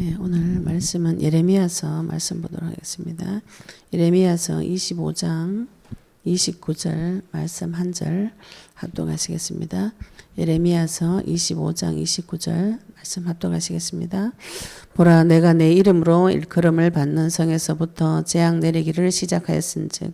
예, 오늘 말씀은 예레미야서 말씀 보도록 하겠습니다. 예레미야서 25장 29절 말씀 한 절 합독하시겠습니다. 예레미야서 25장 29절 말씀 합독하시겠습니다. 보라, 내가 내 이름으로 일컬음을 받는 성에서부터 재앙 내리기를 시작하였은즉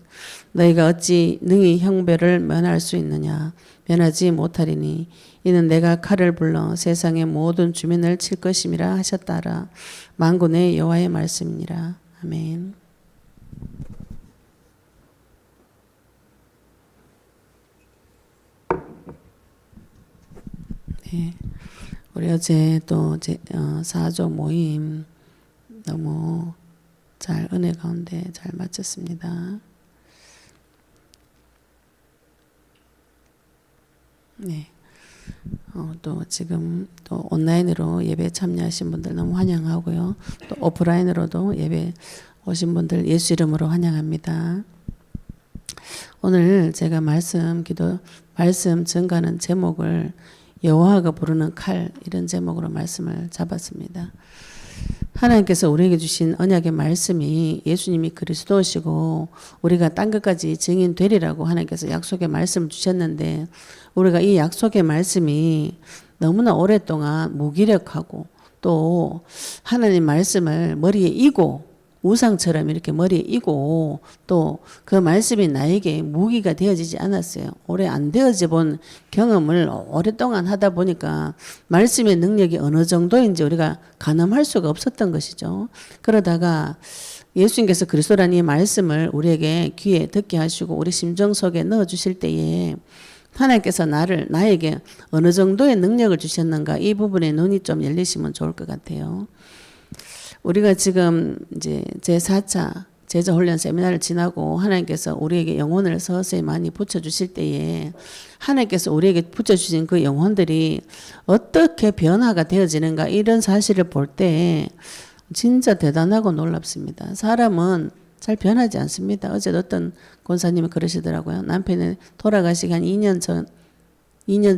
너희가 어찌 능히 형벌을 면할 수 있느냐. 면하지 못하리니 이는 내가 칼을 불러 세상의 모든 주민을 칠 것임이라 하셨다라. 만군의 여호와의 말씀이니라. 아멘. 네, 우리 어제 또 사조 모임 너무 잘 은혜 가운데 잘 마쳤습니다. 네. 또 지금 또 온라인으로 예배 참여하신 분들 너무 환영하고요. 또 오프라인으로도 예배 오신 분들 예수 이름으로 환영합니다. 오늘 제가 말씀 전가는 제목을 여호와가 부르는 칼, 이런 제목으로 말씀을 잡았습니다. 하나님께서 우리에게 주신 언약의 말씀이 예수님이 그리스도시고 우리가 딴 것까지 증인 되리라고 하나님께서 약속의 말씀을 주셨는데, 우리가 이 약속의 말씀이 너무나 오랫동안 무기력하고 또 하나님 말씀을 머리에 이고 우상처럼 이렇게 머리에 이고 또 그 말씀이 나에게 무기가 되어지지 않았어요. 오래 안 되어져 본 경험을 오랫동안 하다 보니까 말씀의 능력이 어느 정도인지 우리가 가늠할 수가 없었던 것이죠. 그러다가 예수님께서 그리스도라는 이 말씀을 우리에게 귀에 듣게 하시고 우리 심정 속에 넣어주실 때에 하나님께서 나에게 어느 정도의 능력을 주셨는가, 이 부분에 눈이 좀 열리시면 좋을 것 같아요. 우리가 지금 이제 제4차 제자훈련 세미나를 지나고 하나님께서 우리에게 영혼을 서서히 많이 붙여주실 때에 하나님께서 우리에게 붙여주신 그 영혼들이 어떻게 변화가 되어지는가, 이런 사실을 볼 때 진짜 대단하고 놀랍습니다. 사람은 잘 변하지 않습니다. 어제 어떤 권사님이 그러시더라고요. 남편이 돌아가시기 한 2년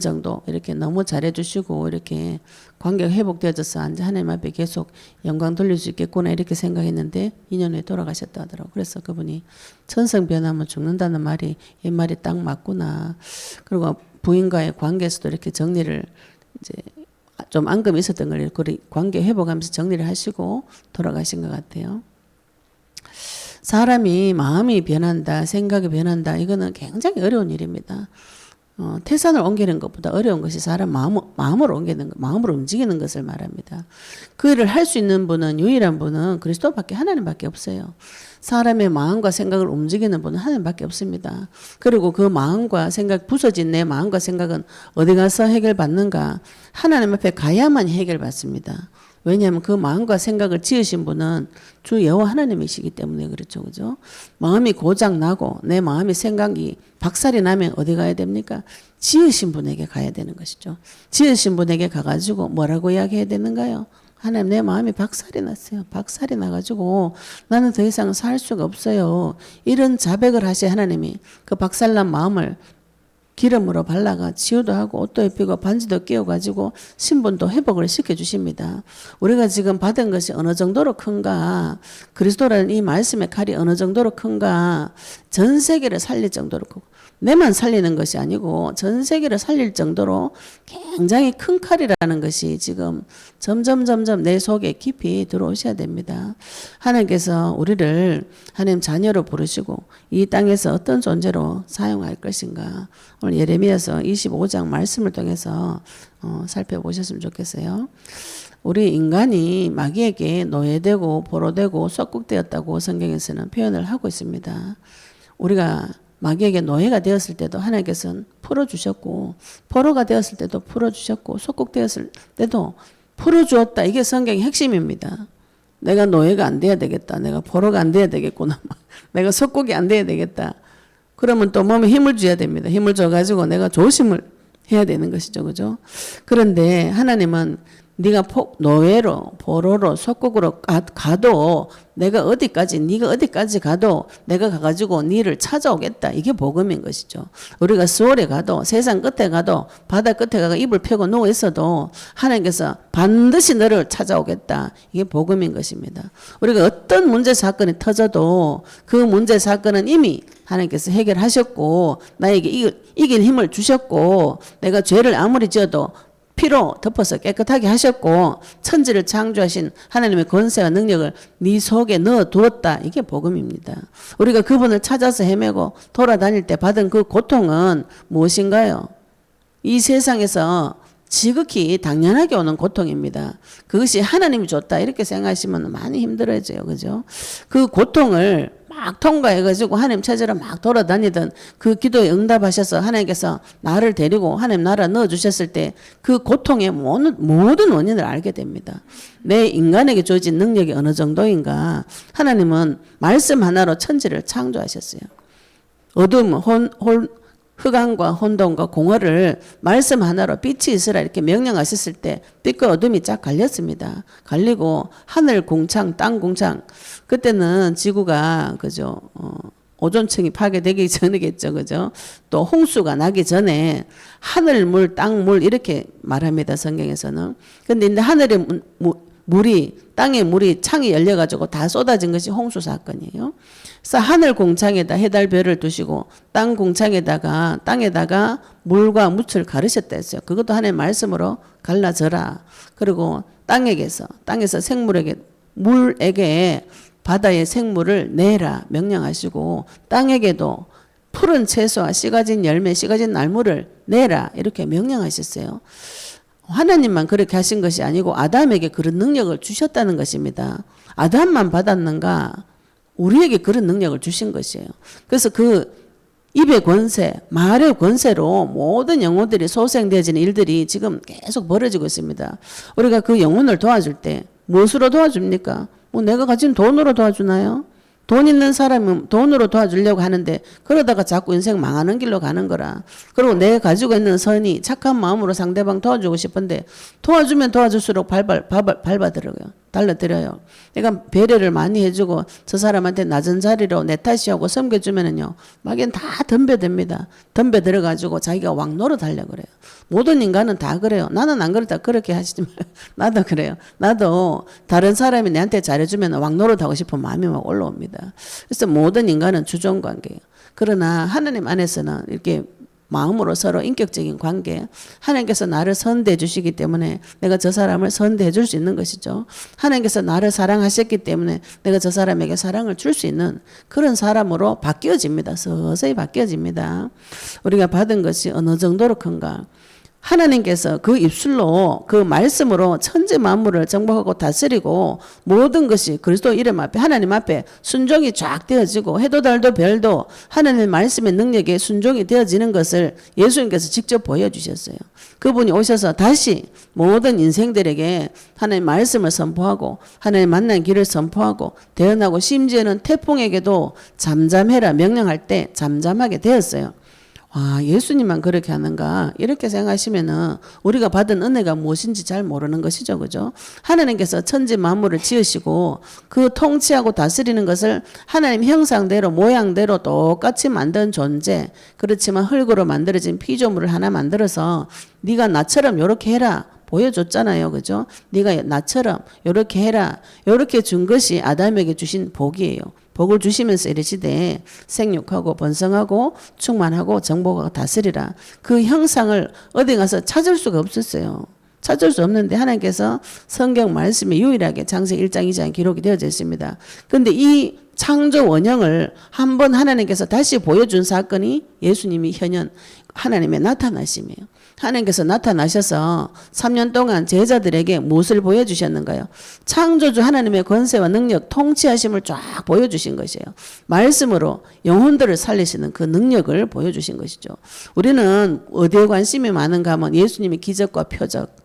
정도 이렇게 너무 잘해주시고 이렇게 관계가 회복되어져서 하나님 앞에 계속 영광 돌릴 수 있겠구나 이렇게 생각했는데 2년 후에 돌아가셨다 하더라고요. 그래서 그분이 천성 변하면 죽는다는 말이 옛말이 딱 맞구나. 그리고 부인과의 관계에서도 이렇게 정리를 이제 좀 앙금이 있었던 걸 관계 회복하면서 정리를 하시고 돌아가신 것 같아요. 사람이 마음이 변한다, 생각이 변한다, 이거는 굉장히 어려운 일입니다. 태산을 옮기는 것보다 어려운 것이 사람 마음으로 옮기는 것, 마음으로 움직이는 것을 말합니다. 그 일을 할 수 있는 분은, 유일한 분은 그리스도밖에, 하나님밖에 없어요. 사람의 마음과 생각을 움직이는 분은 하나님밖에 없습니다. 그리고 그 마음과 생각, 부서진 내 마음과 생각은 어디 가서 해결받는가? 하나님 앞에 가야만 해결받습니다. 왜냐하면 그 마음과 생각을 지으신 분은 주 여호와 하나님이시기 때문에 그렇죠. 그죠? 마음이 고장 나고 내 마음의 생각이 박살이 나면 어디 가야 됩니까? 지으신 분에게 가야 되는 것이죠. 지으신 분에게 가가지고 뭐라고 이야기해야 되는가요? 하나님, 내 마음이 박살이 났어요. 박살이 나가지고 나는 더 이상 살 수가 없어요. 이런 자백을 하셔야 하나님이 그 박살난 마음을 기름으로 발라가 치유도 하고 옷도 입히고 반지도 끼워가지고 신분도 회복을 시켜주십니다. 우리가 지금 받은 것이 어느 정도로 큰가, 그리스도라는 이 말씀의 칼이 어느 정도로 큰가, 전 세계를 살릴 정도로 크고, 내만 살리는 것이 아니고 전 세계를 살릴 정도로 굉장히 큰 칼이라는 것이 지금 점점 내 속에 깊이 들어오셔야 됩니다. 하나님께서 우리를 하나님 자녀로 부르시고 이 땅에서 어떤 존재로 사용할 것인가, 오늘 예레미야서 25장 말씀을 통해서 살펴보셨으면 좋겠어요. 우리 인간이 마귀에게 노예되고 보로되고 속국되었다고 성경에서는 표현을 하고 있습니다. 우리가 마귀에게 노예가 되었을 때도 하나님께서는 풀어주셨고, 포로가 되었을 때도 풀어주셨고, 속국되었을 때도 풀어주었다. 이게 성경의 핵심입니다. 내가 노예가 안 돼야 되겠다. 내가 포로가 안 돼야 되겠구나. 내가 속국이 안 돼야 되겠다. 그러면 또 몸에 힘을 줘야 됩니다. 힘을 줘가지고 내가 조심을 해야 되는 것이죠. 그죠? 그런데 하나님은 네가 노예로 포로로 속국으로 가도 내가 어디까지 네가 어디까지 가도 내가 가가지고 네를 찾아오겠다. 이게 복음인 것이죠. 우리가 수월에 가도 세상 끝에 가도 바다 끝에 가서 이불 펴고 누워 있어도 하나님께서 반드시 너를 찾아오겠다. 이게 복음인 것입니다. 우리가 어떤 문제 사건이 터져도 그 문제 사건은 이미 하나님께서 해결하셨고 나에게 이길 힘을 주셨고 내가 죄를 아무리 지어도 피로 덮어서 깨끗하게 하셨고 천지를 창조하신 하나님의 권세와 능력을 네 속에 넣어두었다. 이게 복음입니다. 우리가 그분을 찾아서 헤매고 돌아다닐 때 받은 그 고통은 무엇인가요? 이 세상에서 지극히 당연하게 오는 고통입니다. 그것이 하나님이 줬다 이렇게 생각하시면 많이 힘들어져요. 그죠? 그 고통을 막 통과해가지고 하나님 찾으러 막 돌아다니던 그 기도에 응답하셔서 하나님께서 나를 데리고 하나님 나라 넣어주셨을 때 그 고통의 모든 원인을 알게 됩니다. 내 인간에게 주어진 능력이 어느 정도인가. 하나님은 말씀 하나로 천지를 창조하셨어요. 어둠, 흑암과 혼돈과 공허를 말씀 하나로 빛이 있으라 이렇게 명령하셨을 때 빛과 어둠이 쫙 갈렸습니다. 갈리고 하늘 공창, 땅 공창. 그때는 지구가 그죠? 오존층이 파괴되기 전이겠죠. 그죠? 또 홍수가 나기 전에 하늘물, 땅물 이렇게 말합니다. 성경에서는. 근데 이제 하늘의 물이 땅의 물이 창이 열려가지고 다 쏟아진 것이 홍수 사건이에요. 그래서 하늘 공창에다 해달 별을 두시고 땅 공창에다가 땅에다가 물과 묻을 가르셨다 했어요. 그것도 하나님의 말씀으로 갈라져라. 그리고 땅에서 생물에게 물에게 바다의 생물을 내라 명령하시고 땅에게도 푸른 채소와 씨 가진 열매, 씨 가진 날물을 내라 이렇게 명령하셨어요. 하나님만 그렇게 하신 것이 아니고 아담에게 그런 능력을 주셨다는 것입니다. 아담만 받았는가? 우리에게 그런 능력을 주신 것이에요. 그래서 그 입의 권세, 말의 권세로 모든 영혼들이 소생되어지는 일들이 지금 계속 벌어지고 있습니다. 우리가 그 영혼을 도와줄 때 무엇으로 도와줍니까? 뭐 내가 가진 돈으로 도와주나요? 돈 있는 사람은 돈으로 도와주려고 하는데 그러다가 자꾸 인생 망하는 길로 가는 거라. 그리고 내가 가지고 있는 선이 착한 마음으로 상대방 도와주고 싶은데 도와주면 도와줄수록 밟아들어요. 달라드려요. 내가 배려를 많이 해주고 저 사람한테 낮은 자리로 내 탓이하고 섬겨주면은요 막연 다 덤벼듭니다. 덤벼들어가지고 자기가 왕노릇 하려고 그래요. 모든 인간은 다 그래요. 나는 안 그렇다 그렇게 하시지 말아요. 나도 그래요. 나도 다른 사람이 내한테 잘해주면 왕노릇 하고 싶은 마음이 막 올라옵니다. 그래서 모든 인간은 주종관계예요. 그러나 하나님 안에서는 이렇게 마음으로 서로 인격적인 관계, 하나님께서 나를 선대해 주시기 때문에 내가 저 사람을 선대해 줄 수 있는 것이죠. 하나님께서 나를 사랑하셨기 때문에 내가 저 사람에게 사랑을 줄 수 있는 그런 사람으로 바뀌어집니다. 서서히 바뀌어집니다. 우리가 받은 것이 어느 정도로 큰가. 하나님께서 그 입술로 그 말씀으로 천지 만물을 정복하고 다스리고 모든 것이 그리스도 이름 앞에 하나님 앞에 순종이 쫙 되어지고 해도 달도 별도 하나님의 말씀의 능력에 순종이 되어지는 것을 예수님께서 직접 보여주셨어요. 그분이 오셔서 다시 모든 인생들에게 하나님의 말씀을 선포하고 하나님의 만난 길을 선포하고 대언하고 심지어는 태풍에게도 잠잠해라 명령할 때 잠잠하게 되었어요. 아, 예수님만 그렇게 하는가? 이렇게 생각하시면은 우리가 받은 은혜가 무엇인지 잘 모르는 것이죠. 그죠? 하나님께서 천지 만물을 지으시고 그 통치하고 다스리는 것을 하나님 형상대로 모양대로 똑같이 만든 존재. 그렇지만 흙으로 만들어진 피조물을 하나 만들어서 네가 나처럼 이렇게 해라. 보여줬잖아요. 그죠? 네가 나처럼 이렇게 해라. 이렇게 준 것이 아담에게 주신 복이에요. 복을 주시면서 이르시되 생육하고 번성하고 충만하고 정복하고 다스리라. 그 형상을 어디 가서 찾을 수가 없었어요. 찾을 수 없는데 하나님께서 성경 말씀에 유일하게 창세기 1장 2장에 기록이 되어져 있습니다. 그런데 이 창조 원형을 한번 하나님께서 다시 보여준 사건이 예수님이 현현 하나님의 나타나심이에요. 하나님께서 나타나셔서 3년 동안 제자들에게 무엇을 보여주셨는가요? 창조주 하나님의 권세와 능력, 통치하심을 쫙 보여주신 것이에요. 말씀으로 영혼들을 살리시는 그 능력을 보여주신 것이죠. 우리는 어디에 관심이 많은가 하면 예수님의 기적과 표적,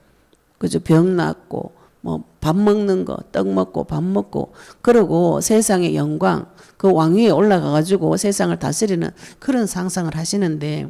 그죠? 병 낫고 뭐 밥 먹는 거, 떡 먹고 밥 먹고 그러고 세상의 영광, 그 왕위에 올라가 가지고 세상을 다스리는 그런 상상을 하시는데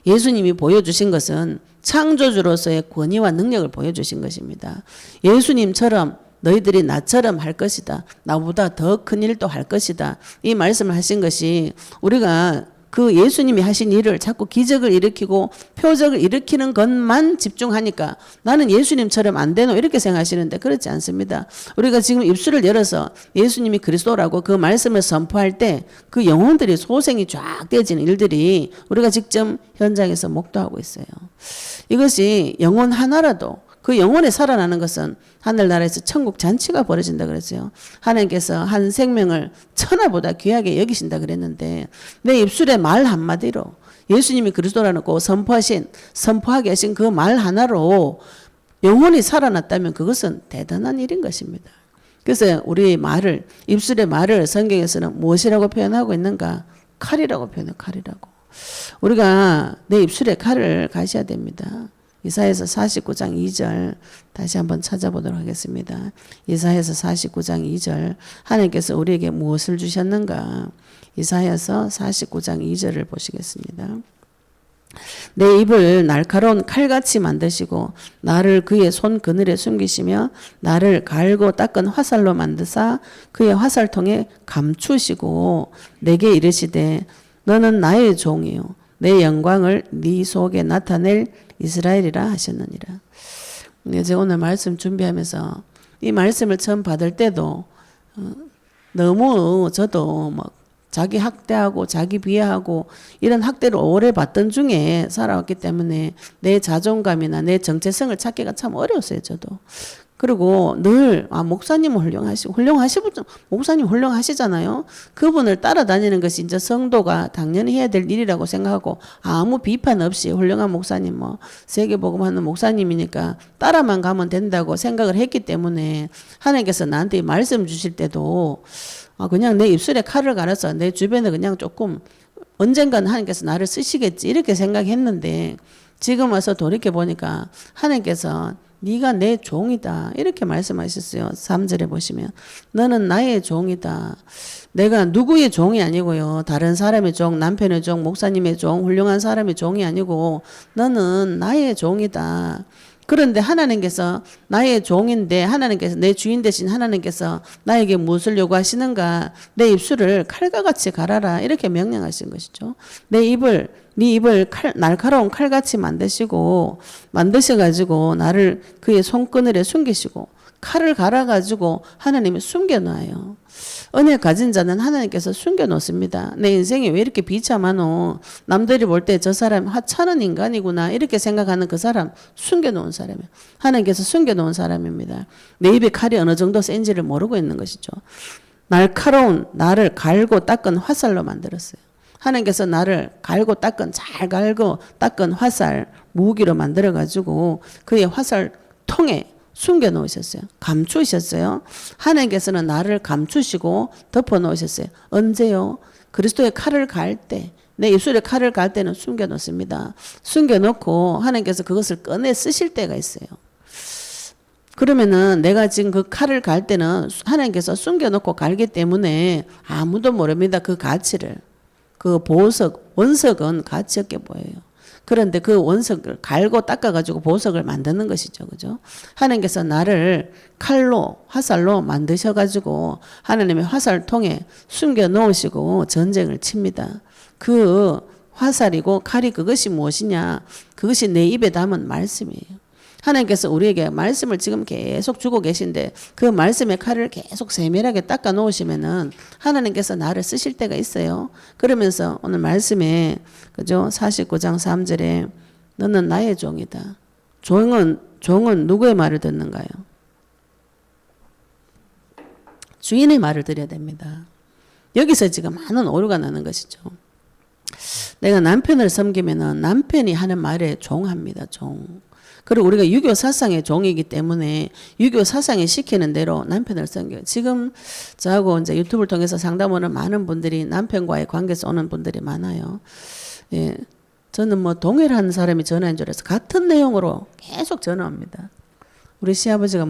예수님이 보여주신 것은 창조주로서의 권위와 능력을 보여주신 것입니다. 예수님처럼 너희들이 나처럼 할 것이다. 나보다 더 큰 일도 할 것이다. 이 말씀을 하신 것이 우리가 그 예수님이 하신 일을 자꾸 기적을 일으키고 표적을 일으키는 것만 집중하니까 나는 예수님처럼 안 되노 이렇게 생각하시는데 그렇지 않습니다. 우리가 지금 입술을 열어서 예수님이 그리스도라고 그 말씀을 선포할 때 그 영혼들이 소생이 쫙 되어지는 일들이 우리가 직접 현장에서 목도하고 있어요. 이것이 영혼 하나라도 그 영혼에 살아나는 것은 하늘나라에서 천국 잔치가 벌어진다 그랬어요. 하나님께서 한 생명을 천하보다 귀하게 여기신다 그랬는데 내 입술의 말 한마디로 예수님이 그리스도라고 선포하게 하신 그 말 하나로 영혼이 살아났다면 그것은 대단한 일인 것입니다. 그래서 우리 말을 입술의 말을 성경에서는 무엇이라고 표현하고 있는가? 칼이라고 표현해요. 칼이라고. 우리가 내 입술에 칼을 가셔야 됩니다. 이사야서 49장 2절 다시 한번 찾아보도록 하겠습니다. 이사야서 49장 2절 하나님께서 우리에게 무엇을 주셨는가? 이사야서 49장 2절을 보시겠습니다. 내 입을 날카로운 칼같이 만드시고 나를 그의 손 그늘에 숨기시며 나를 갈고 닦은 화살로 만드사 그의 화살통에 감추시고 내게 이르시되 너는 나의 종이요 내 영광을 네 속에 나타낼 이스라엘이라 하셨느니라. 제가 오늘 말씀 준비하면서 이 말씀을 처음 받을 때도 너무 저도 막 자기 학대하고 자기 비하하고 이런 학대를 오래 받던 중에 살아왔기 때문에 내 자존감이나 내 정체성을 찾기가 참 어려웠어요. 저도. 그리고 늘 목사님은 목사님 훌륭하시잖아요. 그분을 따라다니는 것이 이제 성도가 당연히 해야 될 일이라고 생각하고 아무 비판 없이 훌륭한 목사님 세계복음하는 목사님이니까 따라만 가면 된다고 생각을 했기 때문에 하나님께서 나한테 말씀 주실 때도 그냥 내 입술에 칼을 갈아서 내 주변에 그냥 조금 언젠가는 하나님께서 나를 쓰시겠지 이렇게 생각했는데 지금 와서 돌이켜보니까 하나님께서 네가 내 종이다 이렇게 말씀하셨어요. 3절에 보시면 너는 나의 종이다. 내가 누구의 종이 아니고요. 다른 사람의 종, 남편의 종, 목사님의 종, 훌륭한 사람의 종이 아니고 너는 나의 종이다. 그런데 하나님께서 나의 종인데 하나님께서 내 주인 되신 하나님께서 나에게 무엇을 요구하시는가? 내 입술을 칼과 같이 갈아라 이렇게 명령하신 것이죠. 네 입을 날카로운 칼같이 만드셔가지고 나를 그의 손그늘에 숨기시고 칼을 갈아가지고 하나님이 숨겨놔요. 은혜 가진 자는 하나님께서 숨겨놓습니다. 내 인생이 왜 이렇게 비참하노? 남들이 볼 때 저 사람 하찮은 인간이구나 이렇게 생각하는 그 사람 숨겨놓은 사람이에요. 하나님께서 숨겨놓은 사람입니다. 내 입에 칼이 어느 정도 센지를 모르고 있는 것이죠. 날카로운 나를 갈고 닦은 화살로 만들었어요. 하나님께서 나를 잘 갈고 닦은 화살 무기로 만들어가지고 그의 화살통에 숨겨놓으셨어요. 감추셨어요. 하나님께서는 나를 감추시고 덮어놓으셨어요. 언제요? 그리스도의 칼을 갈 때, 내 입술에 칼을 갈 때는 숨겨놓습니다. 숨겨놓고 하나님께서 그것을 꺼내 쓰실 때가 있어요. 그러면은 내가 지금 그 칼을 갈 때는 하나님께서 숨겨놓고 갈기 때문에 아무도 모릅니다. 그 가치를. 그 원석은 가치 없게 보여요. 그런데 그 원석을 갈고 닦아가지고 보석을 만드는 것이죠. 그죠? 하나님께서 나를 화살로 만드셔가지고 하나님의 화살통에 숨겨 놓으시고 전쟁을 칩니다. 그 화살이고 칼이 그것이 무엇이냐? 그것이 내 입에 담은 말씀이에요. 하나님께서 우리에게 말씀을 지금 계속 주고 계신데 그 말씀의 칼을 계속 세밀하게 닦아 놓으시면은 하나님께서 나를 쓰실 때가 있어요. 그러면서 오늘 말씀에 그죠? 49장 3절에 너는 나의 종이다. 종은 누구의 말을 듣는가요? 주인의 말을 들어야 됩니다. 여기서 지금 많은 오류가 나는 것이죠. 내가 남편을 섬기면은 남편이 하는 말에 종합니다. 종. 그리고 우리가 유교 사상의 종이기 때문에 유교 사상이 시키는 대로 남편을 섬겨요. 지금 저하고 이제 유튜브를 통해서 상담 오는 많은 분들이 남편과의 관계에서 오는 분들이 많아요. 예. 저는 동일한 사람이 전화인 줄 알아서 같은 내용으로 계속 전화합니다. 우리 시아버지가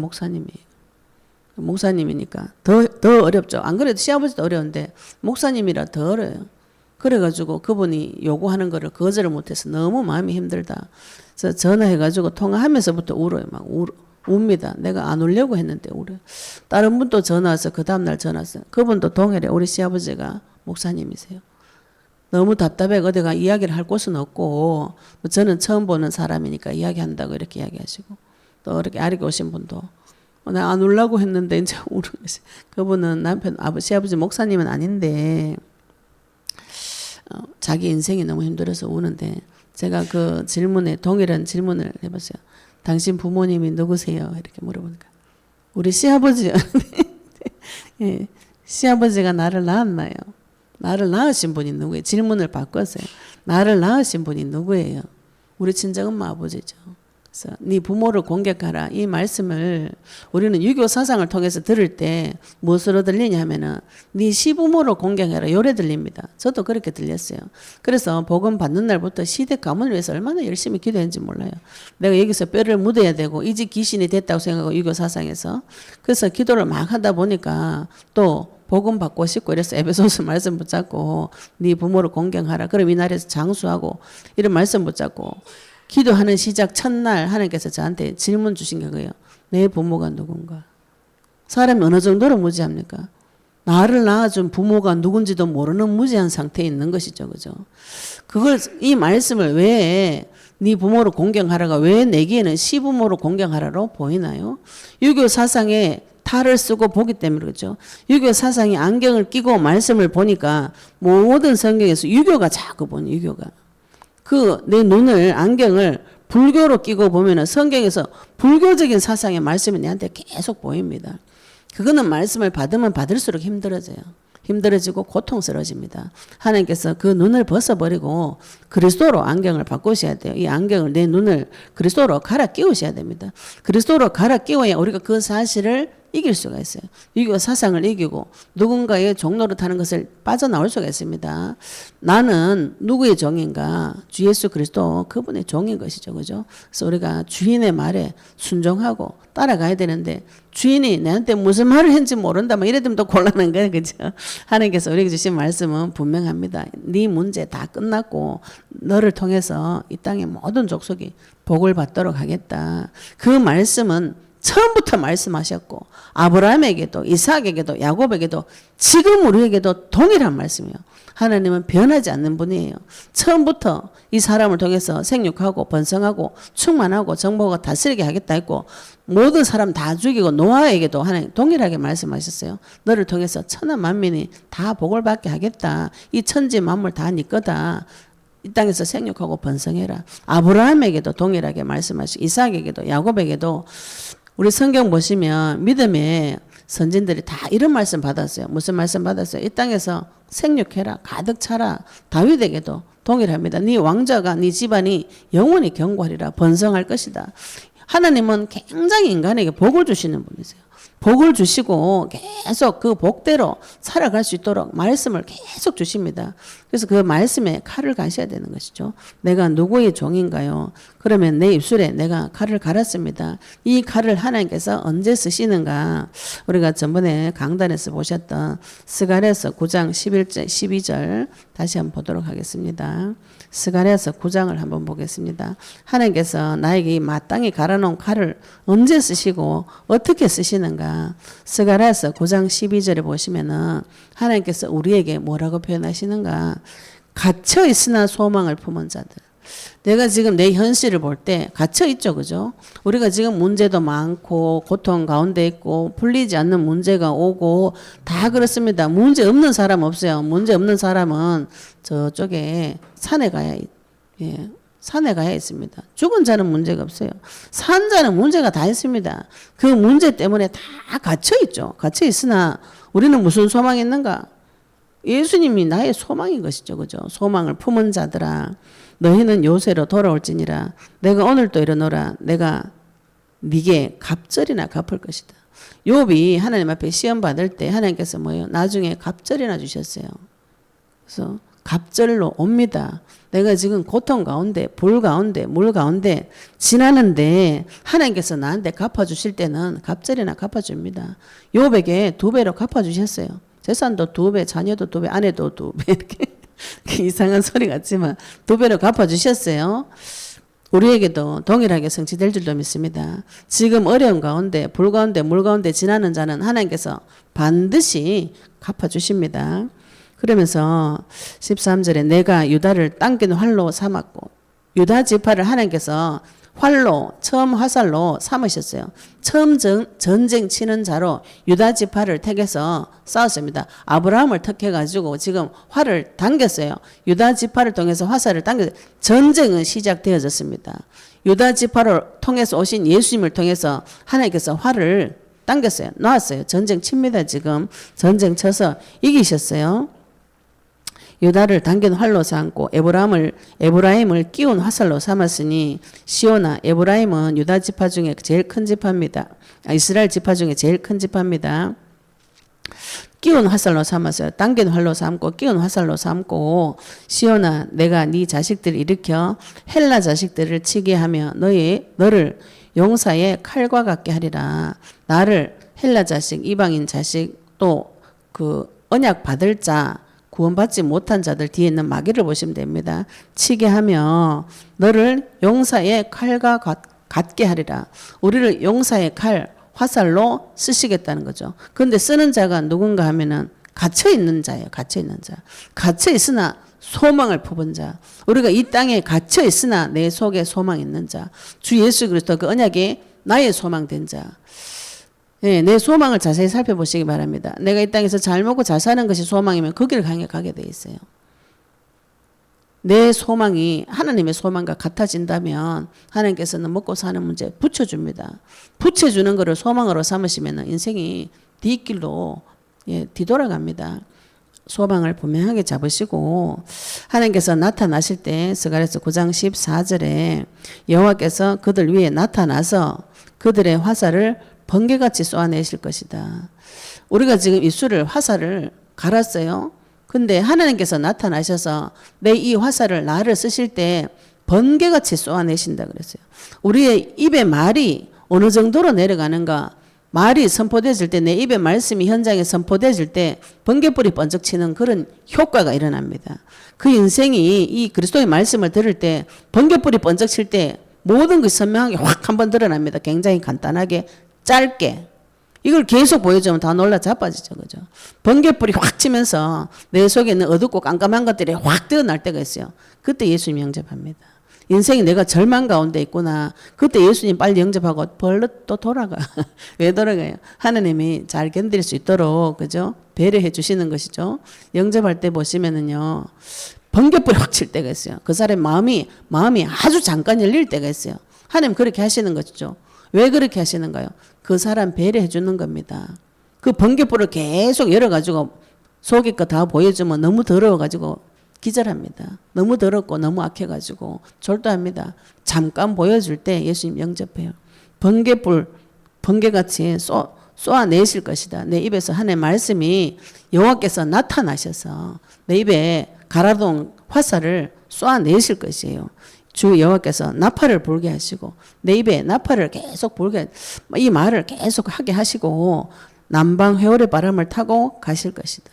목사님이니까 더 어렵죠. 안 그래도 시아버지도 어려운데 목사님이라 더 어려워요. 그래가지고 그분이 요구하는 거를 거절을 못해서 너무 마음이 힘들다. 그래서 전화해가지고 통화하면서부터 울어요. 막 웁니다. 내가 안 울려고 했는데 울어요. 다른 분도 전화 와서 그 다음날 전화 왔어요. 그분도 동해래. 우리 시아버지가 목사님이세요. 너무 답답해 어디가 이야기를 할 곳은 없고 저는 처음 보는 사람이니까 이야기한다고 이렇게 이야기하시고 또 이렇게 아리게 오신 분도 나 안 울라고 했는데 이제 울으세요. 그분은 남편 시아버지 목사님은 아닌데 자기 인생이 너무 힘들어서 우는데 제가 그 질문에 동일한 질문을 해봤어요. 당신 부모님이 누구세요? 이렇게 물어보니까 우리 시아버지요. 예, 시아버지가 나를 낳았나요? 나를 낳으신 분이 누구예요? 질문을 바꿨어요. 나를 낳으신 분이 누구예요? 우리 친정엄마 아버지죠. 그래서 네 부모를 공격하라. 이 말씀을 우리는 유교 사상을 통해서 들을 때 무엇으로 들리냐 하면은 네 시부모를 공격해라. 요래 들립니다. 저도 그렇게 들렸어요. 그래서 복음 받는 날부터 시댁 가문을 위해서 얼마나 열심히 기도했는지 몰라요. 내가 여기서 뼈를 묻어야 되고 이 집 귀신이 됐다고 생각하고 유교 사상에서 그래서 기도를 막 하다 보니까 또 복음 받고 싶고 이래서 에베소서 말씀 붙잡고 네 부모를 공경하라. 그럼 이 나라에서 장수하고 이런 말씀 붙잡고 기도하는 시작 첫날 하나님께서 저한테 질문 주신 게 그거예요. 내 부모가 누군가? 사람이 어느 정도로 무지합니까? 나를 낳아준 부모가 누군지도 모르는 무지한 상태에 있는 것이죠. 그죠? 그걸 이 말씀을 왜 네 부모를 공경하라가 왜 내기에는 시부모를 공경하라로 보이나요? 유교 사상에 탈을 쓰고 보기 때문에 그렇죠. 유교 사상이 안경을 끼고 말씀을 보니까 모든 성경에서 유교가 자꾸 보니 유교가. 그 내 눈을 안경을 불교로 끼고 보면은 성경에서 불교적인 사상의 말씀이 내한테 계속 보입니다. 그거는 말씀을 받으면 받을수록 힘들어져요. 힘들어지고 고통스러워집니다. 하나님께서 그 눈을 벗어버리고 그리스도로 안경을 바꾸셔야 돼요. 이 안경을 내 눈을 그리스도로 갈아 끼우셔야 됩니다. 그리스도로 갈아 끼워야 우리가 그 사실을 이길 수가 있어요. 유교 사상을 이기고 누군가의 종로로 타는 것을 빠져나올 수가 있습니다. 나는 누구의 종인가? 주 예수 그리스도 그분의 종인 것이죠. 그죠? 그래서 우리가 주인의 말에 순종하고 따라가야 되는데 주인이 내한테 무슨 말을 했는지 모른다. 뭐 이래되면 또 곤란한 거예요. 그죠? 하나님께서 우리에게 주신 말씀은 분명합니다. 네 문제 다 끝났고 너를 통해서 이 땅의 모든 족속이 복을 받도록 하겠다. 그 말씀은 처음부터 말씀하셨고 아브라함에게도 이삭에게도 야곱에게도 지금 우리에게도 동일한 말씀이에요. 하나님은 변하지 않는 분이에요. 처음부터 이 사람을 통해서 생육하고 번성하고 충만하고 정복하고 다스리게 하겠다 했고 모든 사람 다 죽이고 노아에게도 하나님 동일하게 말씀하셨어요. 너를 통해서 천하 만민이 다 복을 받게 하겠다. 이 천지 만물 다 네 거다. 이 땅에서 생육하고 번성해라. 아브라함에게도 동일하게 말씀하시고 이삭에게도 야곱에게도 우리 성경 보시면 믿음의 선진들이 다 이런 말씀 받았어요. 무슨 말씀 받았어요? 이 땅에서 생육해라. 가득 차라. 다윗에게도 동일합니다. 네 왕자가 네 집안이 영원히 견고하리라. 번성할 것이다. 하나님은 굉장히 인간에게 복을 주시는 분이세요. 복을 주시고 계속 그 복대로 살아갈 수 있도록 말씀을 계속 주십니다. 그래서 그 말씀에 칼을 가셔야 되는 것이죠. 내가 누구의 종인가요? 그러면 내 입술에 내가 칼을 갈았습니다. 이 칼을 하나님께서 언제 쓰시는가? 우리가 전번에 강단에서 보셨던 스가랴서 9장 11절 12절 다시 한번 보도록 하겠습니다. 스가랴서 9장을 한번 보겠습니다. 하나님께서 나에게 이 마땅히 갈아놓은 칼을 언제 쓰시고 어떻게 쓰시는가? 스가랴서 9장 12절에 보시면은 하나님께서 우리에게 뭐라고 표현하시는가? 갇혀 있으나 소망을 품은 자들. 내가 지금 내 현실을 볼 때 갇혀 있죠, 그죠? 우리가 지금 문제도 많고 고통 가운데 있고 풀리지 않는 문제가 오고 다 그렇습니다. 문제 없는 사람 없어요. 문제 없는 사람은 저쪽에 산에 가야 산에 가야 있습니다. 죽은 자는 문제가 없어요. 산 자는 문제가 다 있습니다. 그 문제 때문에 다 갇혀 있죠. 갇혀 있으나 우리는 무슨 소망이 있는가? 예수님이 나의 소망인 것이죠. 그죠? 소망을 품은 자들아 너희는 요새로 돌아올지니라 내가 오늘도 일어노라 내가 네게 갑절이나 갚을 것이다. 욥이 하나님 앞에 시험 받을 때 하나님께서 뭐예요? 나중에 갑절이나 주셨어요. 그래서 갑절로 옵니다. 내가 지금 고통 가운데 불 가운데 물 가운데 지나는데 하나님께서 나한테 갚아주실 때는 갑절이나 갚아줍니다. 욥에게 2배로 갚아주셨어요. 재산도 2배, 자녀도 2배, 아내도 2배 이렇게 이상한 소리 같지만 2배로 갚아주셨어요. 우리에게도 동일하게 성취될 줄도 믿습니다. 지금 어려운 가운데 불 가운데 물 가운데 지나는 자는 하나님께서 반드시 갚아주십니다. 그러면서 13절에 내가 유다를 당긴 활로 삼았고, 유다 지파를 하나님께서 활로, 처음 화살로 삼으셨어요. 처음 전쟁 치는 자로 유다 지파를 택해서 싸웠습니다. 아브라함을 택해가지고 지금 활을 당겼어요. 유다 지파를 통해서 화살을 당겼어요. 전쟁은 시작되어졌습니다. 유다 지파를 통해서 오신 예수님을 통해서 하나님께서 활을 당겼어요. 놨어요. 전쟁 칩니다. 지금 전쟁 쳐서 이기셨어요. 유다를 당긴 활로 삼고 에브라임을 끼운 화살로 삼았으니 시온아, 에브라임은 유다 지파 중에 제일 큰 지파입니다. 이스라엘 지파 중에 제일 큰 지파입니다. 끼운 화살로 삼았어요. 당긴 활로 삼고 끼운 화살로 삼고 시온아, 내가 네 자식들을 일으켜 헬라 자식들을 치게 하며 너를 용사의 칼과 같게 하리라. 나를 헬라 자식, 이방인 자식, 또 그 언약 받을 자, 구원받지 못한 자들 뒤에 있는 마귀를 보시면 됩니다. 치게 하며 너를 용사의 칼과 같게 하리라. 우리를 용사의 칼, 화살로 쓰시겠다는 거죠. 그런데 쓰는 자가 누군가 하면은 갇혀있는 자예요. 갇혀있는 자. 갇혀있으나 소망을 품은 자. 우리가 이 땅에 갇혀있으나 내 속에 소망 있는 자. 주 예수 그리스도 그 언약이 나의 소망된 자. 네, 내 소망을 자세히 살펴보시기 바랍니다. 내가 이 땅에서 잘 먹고 잘 사는 것이 소망이면 그 길을 향해 가게 돼 있어요. 내 소망이 하나님의 소망과 같아진다면 하나님께서는 먹고 사는 문제 붙여줍니다. 붙여주는 것을 소망으로 삼으시면 인생이 뒷길로 뒤돌아갑니다. 소망을 분명하게 잡으시고 하나님께서 나타나실 때 스가랴서 9장 14절에 여호와께서 그들 위에 나타나서 그들의 화살을 번개같이 쏘아내실 것이다. 우리가 지금 입술을 화살을 갈았어요. 근데 하나님께서 나타나셔서 내 이 화살을 나를 쓰실 때 번개같이 쏘아내신다 그랬어요. 우리의 입에 말이 어느 정도로 내려가는가, 말이 선포되어질 때 내 입에 말씀이 현장에 선포되어질 때 번개불이 번쩍 치는 그런 효과가 일어납니다. 그 인생이 이 그리스도의 말씀을 들을 때 번개불이 번쩍 칠 때 모든 것이 선명하게 확 한번 드러납니다. 굉장히 간단하게 짧게. 이걸 계속 보여주면 다 놀라 자빠지죠. 그죠? 번개불이 확 치면서 내 속에 있는 어둡고 깜깜한 것들이 확 드러날 때가 있어요. 그때 예수님 영접합니다. 인생이 내가 절망 가운데 있구나. 그때 예수님 빨리 영접하고 벌릇 또 돌아가. 왜 돌아가요? 하나님이 잘 견딜 수 있도록, 그죠? 배려해 주시는 것이죠. 영접할 때 보시면은요, 번개불이 확 칠 때가 있어요. 그 사람의 마음이 아주 잠깐 열릴 때가 있어요. 하나님 그렇게 하시는 것이죠. 왜 그렇게 하시는가요? 그 사람 배려해 주는 겁니다. 그 번개불을 계속 열어가지고 속에 거 다 보여주면 너무 더러워가지고 기절합니다. 너무 더럽고 너무 악해가지고 졸도합니다. 잠깐 보여줄 때 예수님 영접해요. 번개같이 쏘아내실 것이다. 내 입에서 하나님의 말씀이 여호와께서 나타나셔서 내 입에 갈아놓은 화살을 쏘아내실 것이에요. 주 여호와께서 나팔을 불게 하시고 내 입에 나팔을 계속 불게, 이 말을 계속 하게 하시고 남방 회오리 바람을 타고 가실 것이다.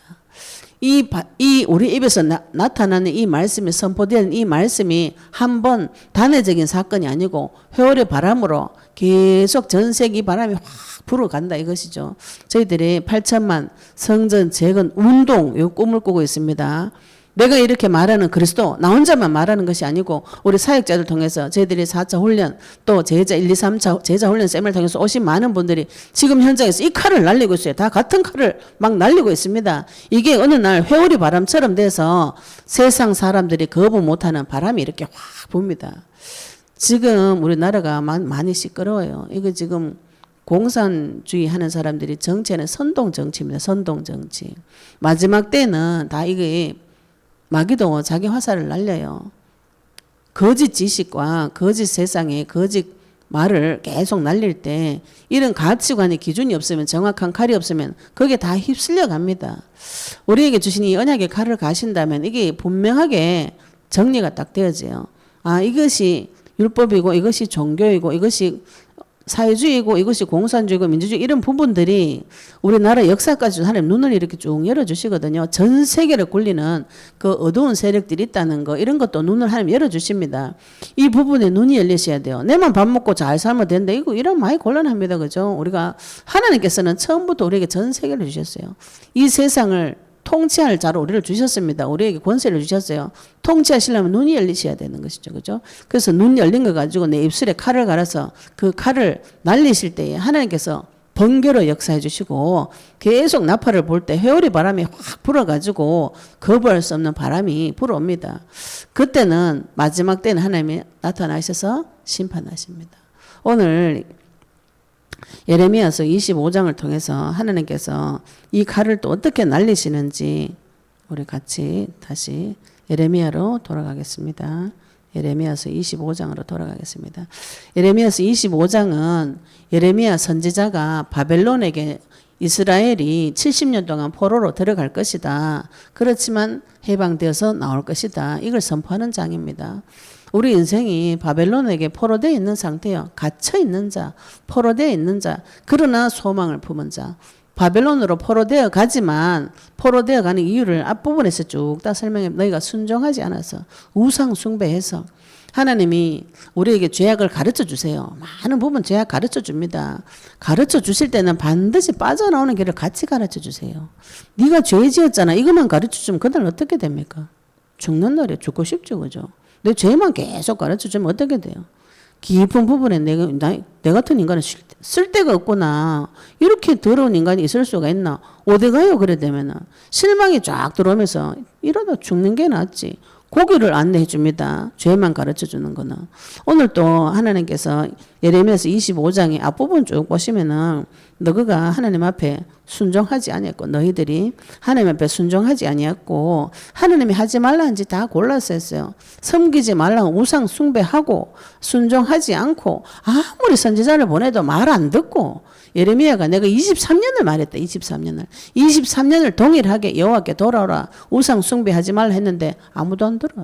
이 우리 입에서 나타나는 이 말씀이 선포되는 이 말씀이 한 번 단회적인 사건이 아니고 회오리 바람으로 계속 전 세계 이 바람이 확 불어간다 이것이죠. 저희들이 8천만 성전 재건 운동 이 꿈을 꾸고 있습니다. 내가 이렇게 말하는 그리스도 나 혼자만 말하는 것이 아니고 우리 사역자들 통해서 저희들이 4차 훈련 또 제자 1, 2, 3차 제자 훈련 쌤을 통해서 오신 많은 분들이 지금 현장에서 이 칼을 날리고 있어요. 다 같은 칼을 막 날리고 있습니다. 이게 어느 날 회오리 바람처럼 돼서 세상 사람들이 거부 못하는 바람이 이렇게 확 붑니다. 지금 우리나라가 많이 시끄러워요. 이거 지금 공산주의 하는 사람들이 정치는 선동 정치입니다. 선동 정치. 마지막 때는 다 이게 마귀도 자기 화살을 날려요. 거짓 지식과 거짓 세상에 거짓 말을 계속 날릴 때 이런 가치관의 기준이 없으면 정확한 칼이 없으면 거기에 다 휩쓸려 갑니다. 우리에게 주신 이 언약의 칼을 가신다면 이게 분명하게 정리가 딱 되어져요. 아, 이것이 율법이고 이것이 종교이고 이것이 사회주의고 이것이 공산주의고 민주주의 이런 부분들이 우리나라 역사까지 하나님 눈을 이렇게 쭉 열어주시거든요. 전 세계를 굴리는 그 어두운 세력들이 있다는 거 이런 것도 눈을 하나님 열어주십니다. 이 부분에 눈이 열리셔야 돼요. 내만 밥 먹고 잘 살면 된다. 이거 이런 많이 곤란합니다. 그죠? 우리가 하나님께서는 처음부터 우리에게 전 세계를 주셨어요. 이 세상을 통치할 자로 우리를 주셨습니다. 우리에게 권세를 주셨어요. 통치하시려면 눈이 열리셔야 되는 것이죠. 그죠? 그래서 눈 열린 거 가지고 내 입술에 칼을 갈아서 그 칼을 날리실 때에 하나님께서 번개로 역사해 주시고 계속 나팔을 불 때 회오리 바람이 확 불어가지고 거부할 수 없는 바람이 불어옵니다. 그때는 마지막 때는 하나님이 나타나셔서 심판하십니다. 오늘 예레미야서 25장을 통해서 하나님께서 이 칼을 또 어떻게 날리시는지 우리 같이 다시 예레미야로 돌아가겠습니다. 예레미야서 25장으로 돌아가겠습니다. 예레미야서 25장은 예레미야 선지자가 바벨론에게 이스라엘이 70년 동안 포로로 들어갈 것이다. 그렇지만 해방되어서 나올 것이다. 이걸 선포하는 장입니다. 우리 인생이 바벨론에게 포로되어 있는 상태요. 갇혀 있는 자, 포로되어 있는 자, 그러나 소망을 품은 자. 바벨론으로 포로되어 가지만 포로되어 가는 이유를 앞부분에서 쭉 다 설명해. 너희가 순종하지 않아서 우상 숭배해서 하나님이 우리에게 죄악을 가르쳐 주세요. 많은 부분 죄악 가르쳐 줍니다. 가르쳐 주실 때는 반드시 빠져나오는 길을 같이 가르쳐 주세요. 네가 죄 지었잖아. 이것만 가르쳐 주면 그날 어떻게 됩니까? 죽는 날에 죽고 싶죠. 그죠? 내 죄만 계속 가르쳐 주면 어떻게 돼요? 깊은 부분에 내 같은 인간은 쓸데가 없구나. 이렇게 더러운 인간이 있을 수가 있나? 어디 가요? 그래 되면은 실망이 쫙 들어오면서 이러다 죽는 게 낫지. 고기를 안내해 줍니다. 죄만 가르쳐 주는 거는. 오늘 또 하나님께서 예레미야서 25장의 앞부분 쭉 보시면은 너희가 하나님 앞에 순종하지 아니했고 너희들이 하나님 앞에 순종하지 아니했고 하나님이 하지 말라는 짓 다 골라서 했어요. 섬기지 말라고 우상 숭배하고 순종하지 않고 아무리 선지자를 보내도 말 안 듣고 예레미야가 내가 23년을 말했다. 23년을 동일하게 여호와께 돌아오라. 우상 숭배하지 말라 했는데 아무도 안 들어.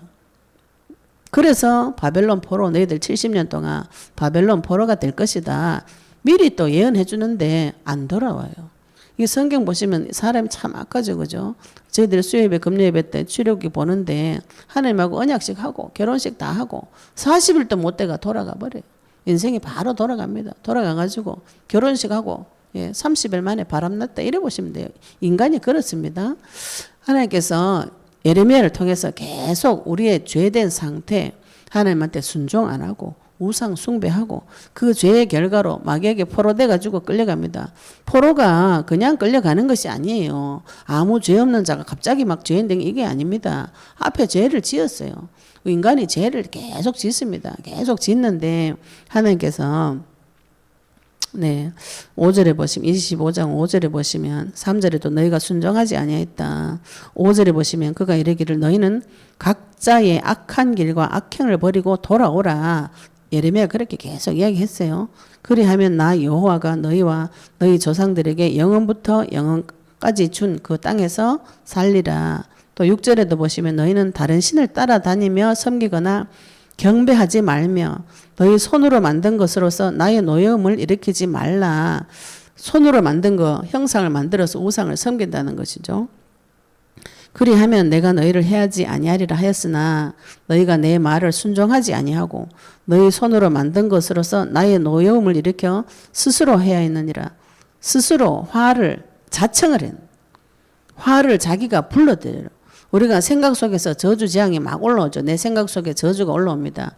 그래서 바벨론 포로 너희들 70년 동안 바벨론 포로가 될 것이다. 미리 또 예언해 주는데 안 돌아와요. 이 성경 보시면 사람이 참 악하죠. 그죠? 저희들이 수요예배 금요예배 때 출애굽기 보는데 하나님하고 언약식 하고 결혼식 다 하고 40일도 못 돼가 돌아가 버려요. 인생이 바로 돌아갑니다. 돌아가가지고 결혼식하고 30일 만에 바람났다 이래 보시면 돼요. 인간이 그렇습니다. 하나님께서 예레미야를 통해서 계속 우리의 죄된 상태 하나님한테 순종 안 하고 우상 숭배하고 그 죄의 결과로 마귀에게 포로돼 가지고 끌려갑니다. 포로가 그냥 끌려가는 것이 아니에요. 아무 죄 없는 자가 갑자기 막 죄인된 이게 아닙니다. 앞에 죄를 지었어요. 인간이 죄를 계속 짓습니다. 계속 짓는데 하나님께서 5절에 보시면 25장 5절에 보시면 3절에도 너희가 순종하지 아니했다. 5절에 보시면 그가 이르기를 너희는 각자의 악한 길과 악행을 버리고 돌아오라. 예레미야 그렇게 계속 이야기했어요. 그리하면 나 여호와가 너희와 너희 조상들에게 영원부터 영원까지 준 그 땅에서 살리라. 또 6절에도 보시면 너희는 다른 신을 따라다니며 섬기거나 경배하지 말며 너희 손으로 만든 것으로서 나의 노여움을 일으키지 말라. 손으로 만든 거 형상을 만들어서 우상을 섬긴다는 것이죠. 그리하면 내가 너희를 해하지 아니하리라 하였으나 너희가 내 말을 순종하지 아니하고 너희 손으로 만든 것으로서 나의 노여움을 일으켜 스스로 해하였느니라. 스스로 화를 자청을 했. 화를 자기가 불러들여요. 우리가 생각 속에서 저주 재앙이 막 올라오죠. 내 생각 속에 저주가 올라옵니다.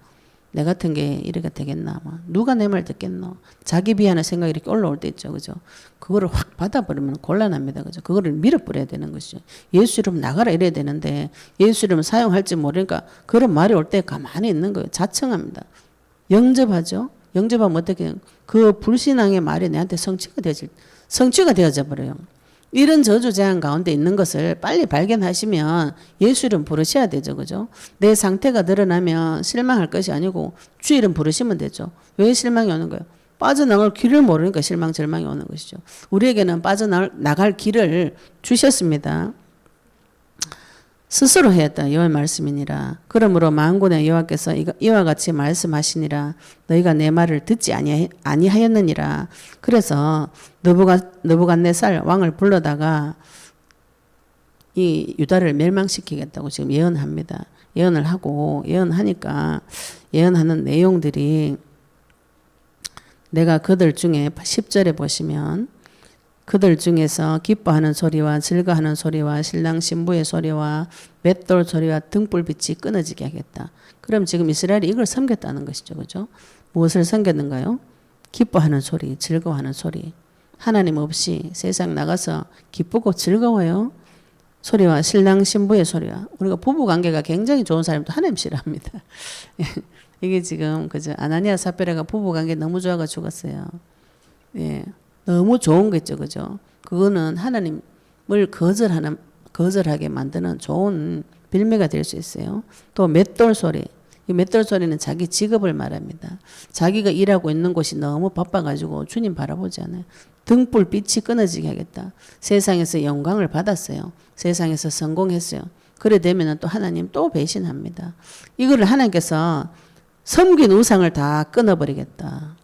내 같은 게 이렇게 되겠나? 누가 내 말 듣겠노? 자기 비하는 생각이 이렇게 올라올 때 있죠. 그죠? 그거를 확 받아버리면 곤란합니다. 그죠? 그거를 밀어버려야 되는 것이죠. 예수 이름 나가라 이래야 되는데 예수 이름 사용할지 모르니까 그런 말이 올 때 가만히 있는 거예요. 자청합니다. 영접하죠. 영접하면 어떻게 그 불신앙의 말이 내한테 성취가 되어져 버려요. 이런 저주 재앙 가운데 있는 것을 빨리 발견하시면 예수 이름 부르셔야 되죠. 그죠? 내 상태가 드러나면 실망할 것이 아니고 주 이름 부르시면 되죠. 왜 실망이 오는 거예요? 빠져나갈 길을 모르니까 실망 절망이 오는 것이죠. 우리에게는 빠져나갈 길을 주셨습니다. 스스로 하였다. 여호와의 말씀이니라. 그러므로 만군의 여호와께서 이와 같이 말씀하시니라. 너희가 내 말을 듣지 아니하였느니라. 그래서 느부갓네살 왕을 불러다가 이 유다를 멸망시키겠다고 지금 예언합니다. 예언을 하고 예언하니까 예언하는 내용들이 내가 그들 중에 10절에 보시면 그들 중에서 기뻐하는 소리와 즐거워하는 소리와 신랑 신부의 소리와 맷돌 소리와 등불빛이 끊어지게 하겠다. 그럼 지금 이스라엘이 이걸 섬겼다는 것이죠. 그죠? 무엇을 섬겼는가요? 기뻐하는 소리, 즐거워하는 소리. 하나님 없이 세상 나가서 기쁘고 즐거워요. 소리와 신랑 신부의 소리와 우리가 부부 관계가 굉장히 좋은 사람도 하나님 싫어합니다. 이게 지금 그죠? 아나니아 삽비라가 부부 관계 너무 좋아가 죽었어요. 예. 너무 좋은 거죠. 그죠? 그거는 하나님을 거절하게 만드는 좋은 빌미가 될 수 있어요. 또 맷돌 소리. 이 맷돌 소리는 자기 직업을 말합니다. 자기가 일하고 있는 곳이 너무 바빠가지고 주님 바라보지 않아요. 등불 빛이 끊어지게 하겠다. 세상에서 영광을 받았어요. 세상에서 성공했어요. 그래 되면 또 하나님 또 배신합니다. 이거를 하나님께서 섬긴 우상을 다 끊어버리겠다.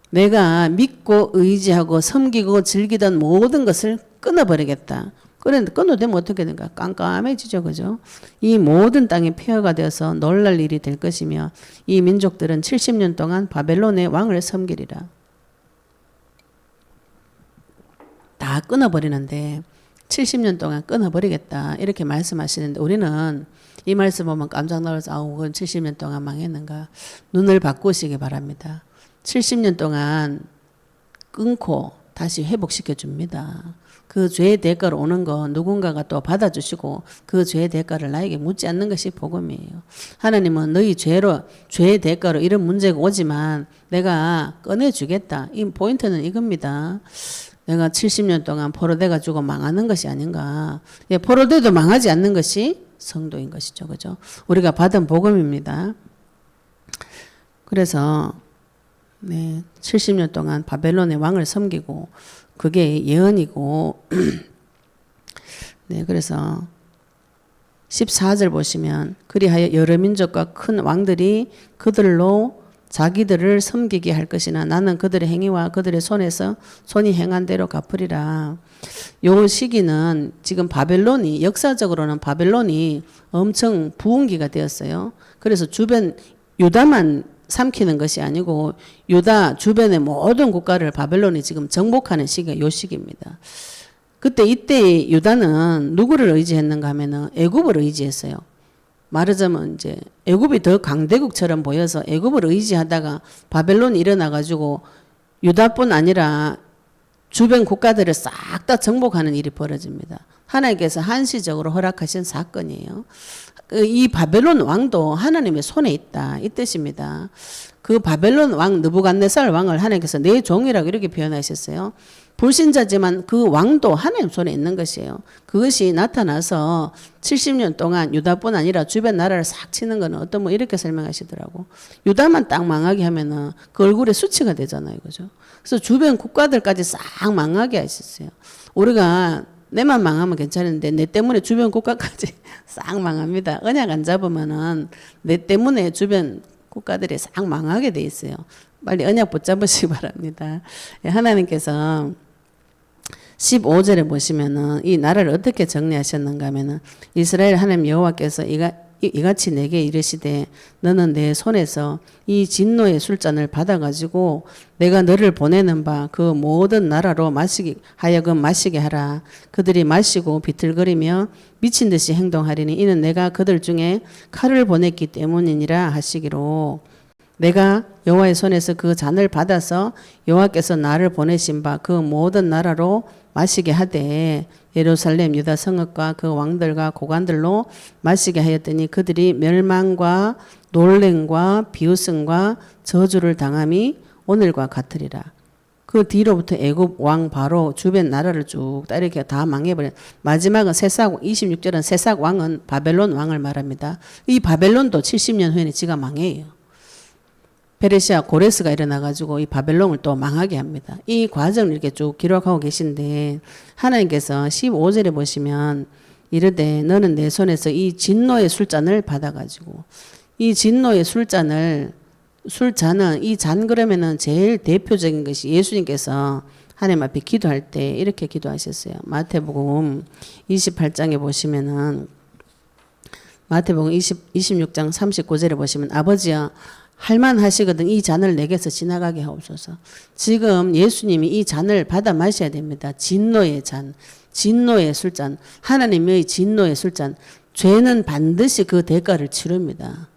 내가 믿고 의지하고 섬기고 즐기던 모든 것을 끊어버리겠다. 그런데 끊어되면 어떻게 된가? 깜깜해지죠. 그죠? 이 모든 땅이 폐허가 되어서 놀랄 일이 될 것이며 이 민족들은 70년 동안 바벨론의 왕을 섬기리라. 다 끊어버리는데 70년 동안 끊어버리겠다. 이렇게 말씀하시는데 우리는 이 말씀 보면 깜짝 놀라서 아우 그건 70년 동안 망했는가. 눈을 바꾸시기 바랍니다. 70년 동안 끊고 다시 회복시켜 줍니다. 그 죄의 대가로 오는 거 누군가가 또 받아주시고 그 죄의 대가를 나에게 묻지 않는 것이 복음이에요. 하나님은 너희 죄의 대가로 이런 문제가 오지만 내가 꺼내주겠다. 이 포인트는 이겁니다. 내가 70년 동안 포로돼가지고 망하는 것이 아닌가. 예, 포로돼도 망하지 않는 것이 성도인 것이죠. 그죠? 우리가 받은 복음입니다. 그래서 70년 동안 바벨론의 왕을 섬기고 그게 예언이고 그래서 14절 보시면 그리하여 여러 민족과 큰 왕들이 그들로 자기들을 섬기게 할 것이나 나는 그들의 행위와 그들의 손이 행한 대로 갚으리라. 요 시기는 지금 역사적으로는 바벨론이 엄청 부흥기가 되었어요. 그래서 주변 유다만 삼키는 것이 아니고 유다 주변의 모든 국가를 바벨론이 지금 정복하는 시기가 요 시기입니다. 이때 유다는 누구를 의지했는가 하면은 애굽을 의지했어요. 말하자면 이제 애굽이 더 강대국처럼 보여서 애굽을 의지하다가 바벨론이 일어나가지고 유다뿐 아니라 주변 국가들을 싹 다 정복하는 일이 벌어집니다. 하나님께서 한시적으로 허락하신 사건이에요. 이 바벨론 왕도 하나님의 손에 있다 이 뜻입니다. 그 바벨론 왕 느부갓네살 왕을 하나님께서 내 종이라고 이렇게 표현하셨어요. 불신자지만 그 왕도 하나님 손에 있는 것이에요. 그것이 나타나서 70년 동안 유다뿐 아니라 주변 나라를 싹 치는 거는 어떤 분 이렇게 설명하시더라고. 유다만 딱 망하게 하면은 그 얼굴에 수치가 되잖아요. 그죠? 그래서 주변 국가들까지 싹 망하게 하셨어요. 우리가 내만 망하면 괜찮은데 내 때문에 주변 국가까지 싹 망합니다. 언약 안 잡으면은 내 때문에 주변 국가들이 싹 망하게 돼 있어요. 빨리 언약 붙잡으시기 바랍니다. 하나님께서 15절에 보시면은 이 나라를 어떻게 정리하셨는가 하면은 이스라엘 하나님 여호와께서 이같이 내게 이르시되 너는 내 손에서 이 진노의 술잔을 받아가지고 내가 너를 보내는 바 그 모든 나라로 하여금 마시게 하라. 그들이 마시고 비틀거리며 미친 듯이 행동하리니 이는 내가 그들 중에 칼을 보냈기 때문이니라 하시기로 내가 여호와의 손에서 그 잔을 받아서 여호와께서 나를 보내신 바 그 모든 나라로 마시게 하되 예루살렘 유다 성읍과 그 왕들과 고관들로 마시게 하였더니 그들이 멸망과 놀램과 비웃음과 저주를 당함이 오늘과 같으리라. 그 뒤로부터 애굽 왕 바로 주변 나라를 쭉 이렇게 다 망해버려. 마지막은 26절은 세삭 왕은 바벨론 왕을 말합니다. 이 바벨론도 70년 후에는 지가 망해요. 페르시아 고레스가 일어나가지고 이 바벨론을 또 망하게 합니다. 이 과정을 이렇게 쭉 기록하고 계신데 하나님께서 15절에 보시면 이르되 너는 내 손에서 이 진노의 술잔을 받아가지고 이 진노의 술잔은 이 잔 그러면은 제일 대표적인 것이 예수님께서 하나님 앞에 기도할 때 이렇게 기도하셨어요. 마태복음 28장에 보시면은 마태복음 26장 39절에 보시면 아버지여 할만하시거든 이 잔을 내게서 지나가게 하옵소서. 지금 예수님이 이 잔을 받아 마셔야 됩니다. 진노의 잔, 진노의 술잔, 하나님의 진노의 술잔. 죄는 반드시 그 대가를 치릅니다.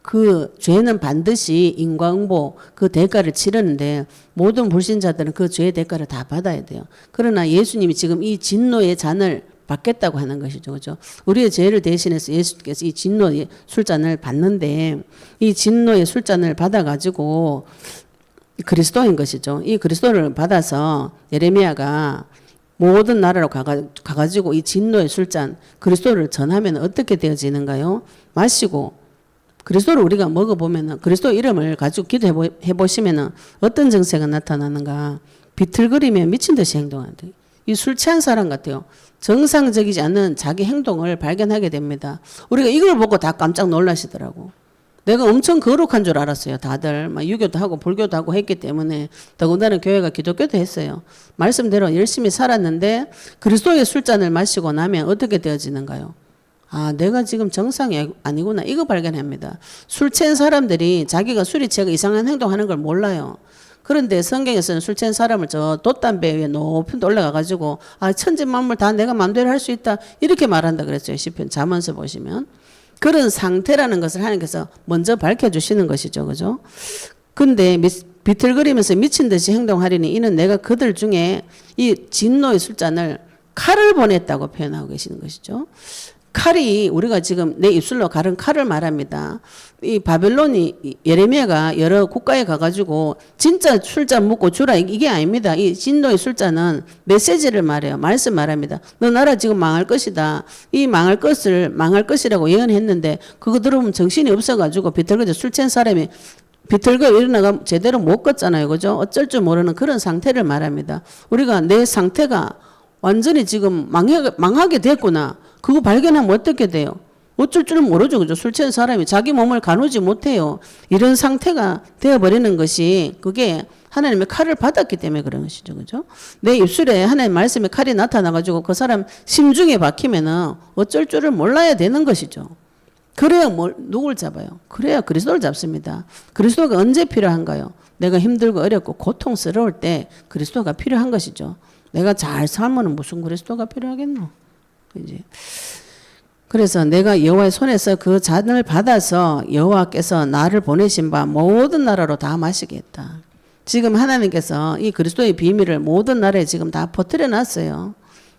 그 죄는 반드시 인과응보 그 대가를 치르는데 모든 불신자들은 그 죄의 대가를 다 받아야 돼요. 그러나 예수님이 지금 이 진노의 잔을 받겠다고 하는 것이죠. 그죠? 우리의 죄를 대신해서 예수께서 이 진노의 술잔을 받는데 이 진노의 술잔을 받아가지고 그리스도인 것이죠. 이 그리스도를 받아서 예레미야가 모든 나라로 가가지고 이 진노의 술잔 그리스도를 전하면 어떻게 되어지는가요? 마시고 그리스도를 우리가 먹어보면 그리스도 이름을 가지고 기도해 보시면 어떤 정세가 나타나는가? 비틀거리며 미친 듯이 행동한다. 이 술 취한 사람 같아요. 정상적이지 않은 자기 행동을 발견하게 됩니다. 우리가 이걸 보고 다 깜짝 놀라시더라고. 내가 엄청 거룩한 줄 알았어요. 다들 막 유교도 하고 불교도 하고 했기 때문에 더군다나 교회가 기독교도 했어요. 말씀대로 열심히 살았는데 그리스도의 술잔을 마시고 나면 어떻게 되어지는가요? 아, 내가 지금 정상이 아니구나. 이거 발견합니다. 술 취한 사람들이 자기가 술이 취하고 이상한 행동하는 걸 몰라요. 그런데 성경에서는 술 취한 사람을 저 돛담배 위에 높은 데 올라가가지고 아, 천지만물 다 내가 마음대로 할 수 있다. 이렇게 말한다 그랬어요. 시편 잠언서 보시면. 그런 상태라는 것을 하나님께서 먼저 밝혀주시는 것이죠. 그죠? 근데 비틀거리면서 미친 듯이 행동하리니 이는 내가 그들 중에 이 진노의 술잔을 칼을 보냈다고 표현하고 계시는 것이죠. 칼이 우리가 지금 내 입술로 가른 칼을 말합니다. 이 바벨론이 예레미야가 여러 국가에 가가지고 진짜 술잔 묻고 주라 이게 아닙니다. 이 진노의 술잔은 메시지를 말해요. 말씀 말합니다. 너 나라 지금 망할 것이다. 이 망할 것이라고 예언했는데 그거 들으면 정신이 없어가지고 비틀거려 술 취한 사람이 비틀거 일어나가 제대로 못 걷잖아요. 그죠? 어쩔 줄 모르는 그런 상태를 말합니다. 우리가 내 상태가 완전히 지금 망하게 됐구나. 그거 발견하면 어떻게 돼요? 어쩔 줄은 모르죠. 그죠? 술 취한 사람이 자기 몸을 가누지 못해요. 이런 상태가 되어버리는 것이 그게 하나님의 칼을 받았기 때문에 그런 것이죠. 그죠? 내 입술에 하나님의 말씀의 칼이 나타나가지고 그 사람 심중에 박히면은 어쩔 줄을 몰라야 되는 것이죠. 그래야 누굴 잡아요? 그래야 그리스도를 잡습니다. 그리스도가 언제 필요한가요? 내가 힘들고 어렵고 고통스러울 때 그리스도가 필요한 것이죠. 내가 잘 살면 무슨 그리스도가 필요하겠노? 이제 그래서 내가 여호와의 손에서 그 잔을 받아서 여호와께서 나를 보내신 바 모든 나라로 다 마시겠다. 지금 하나님께서 이 그리스도의 비밀을 모든 나라에 지금 다 퍼뜨려 놨어요.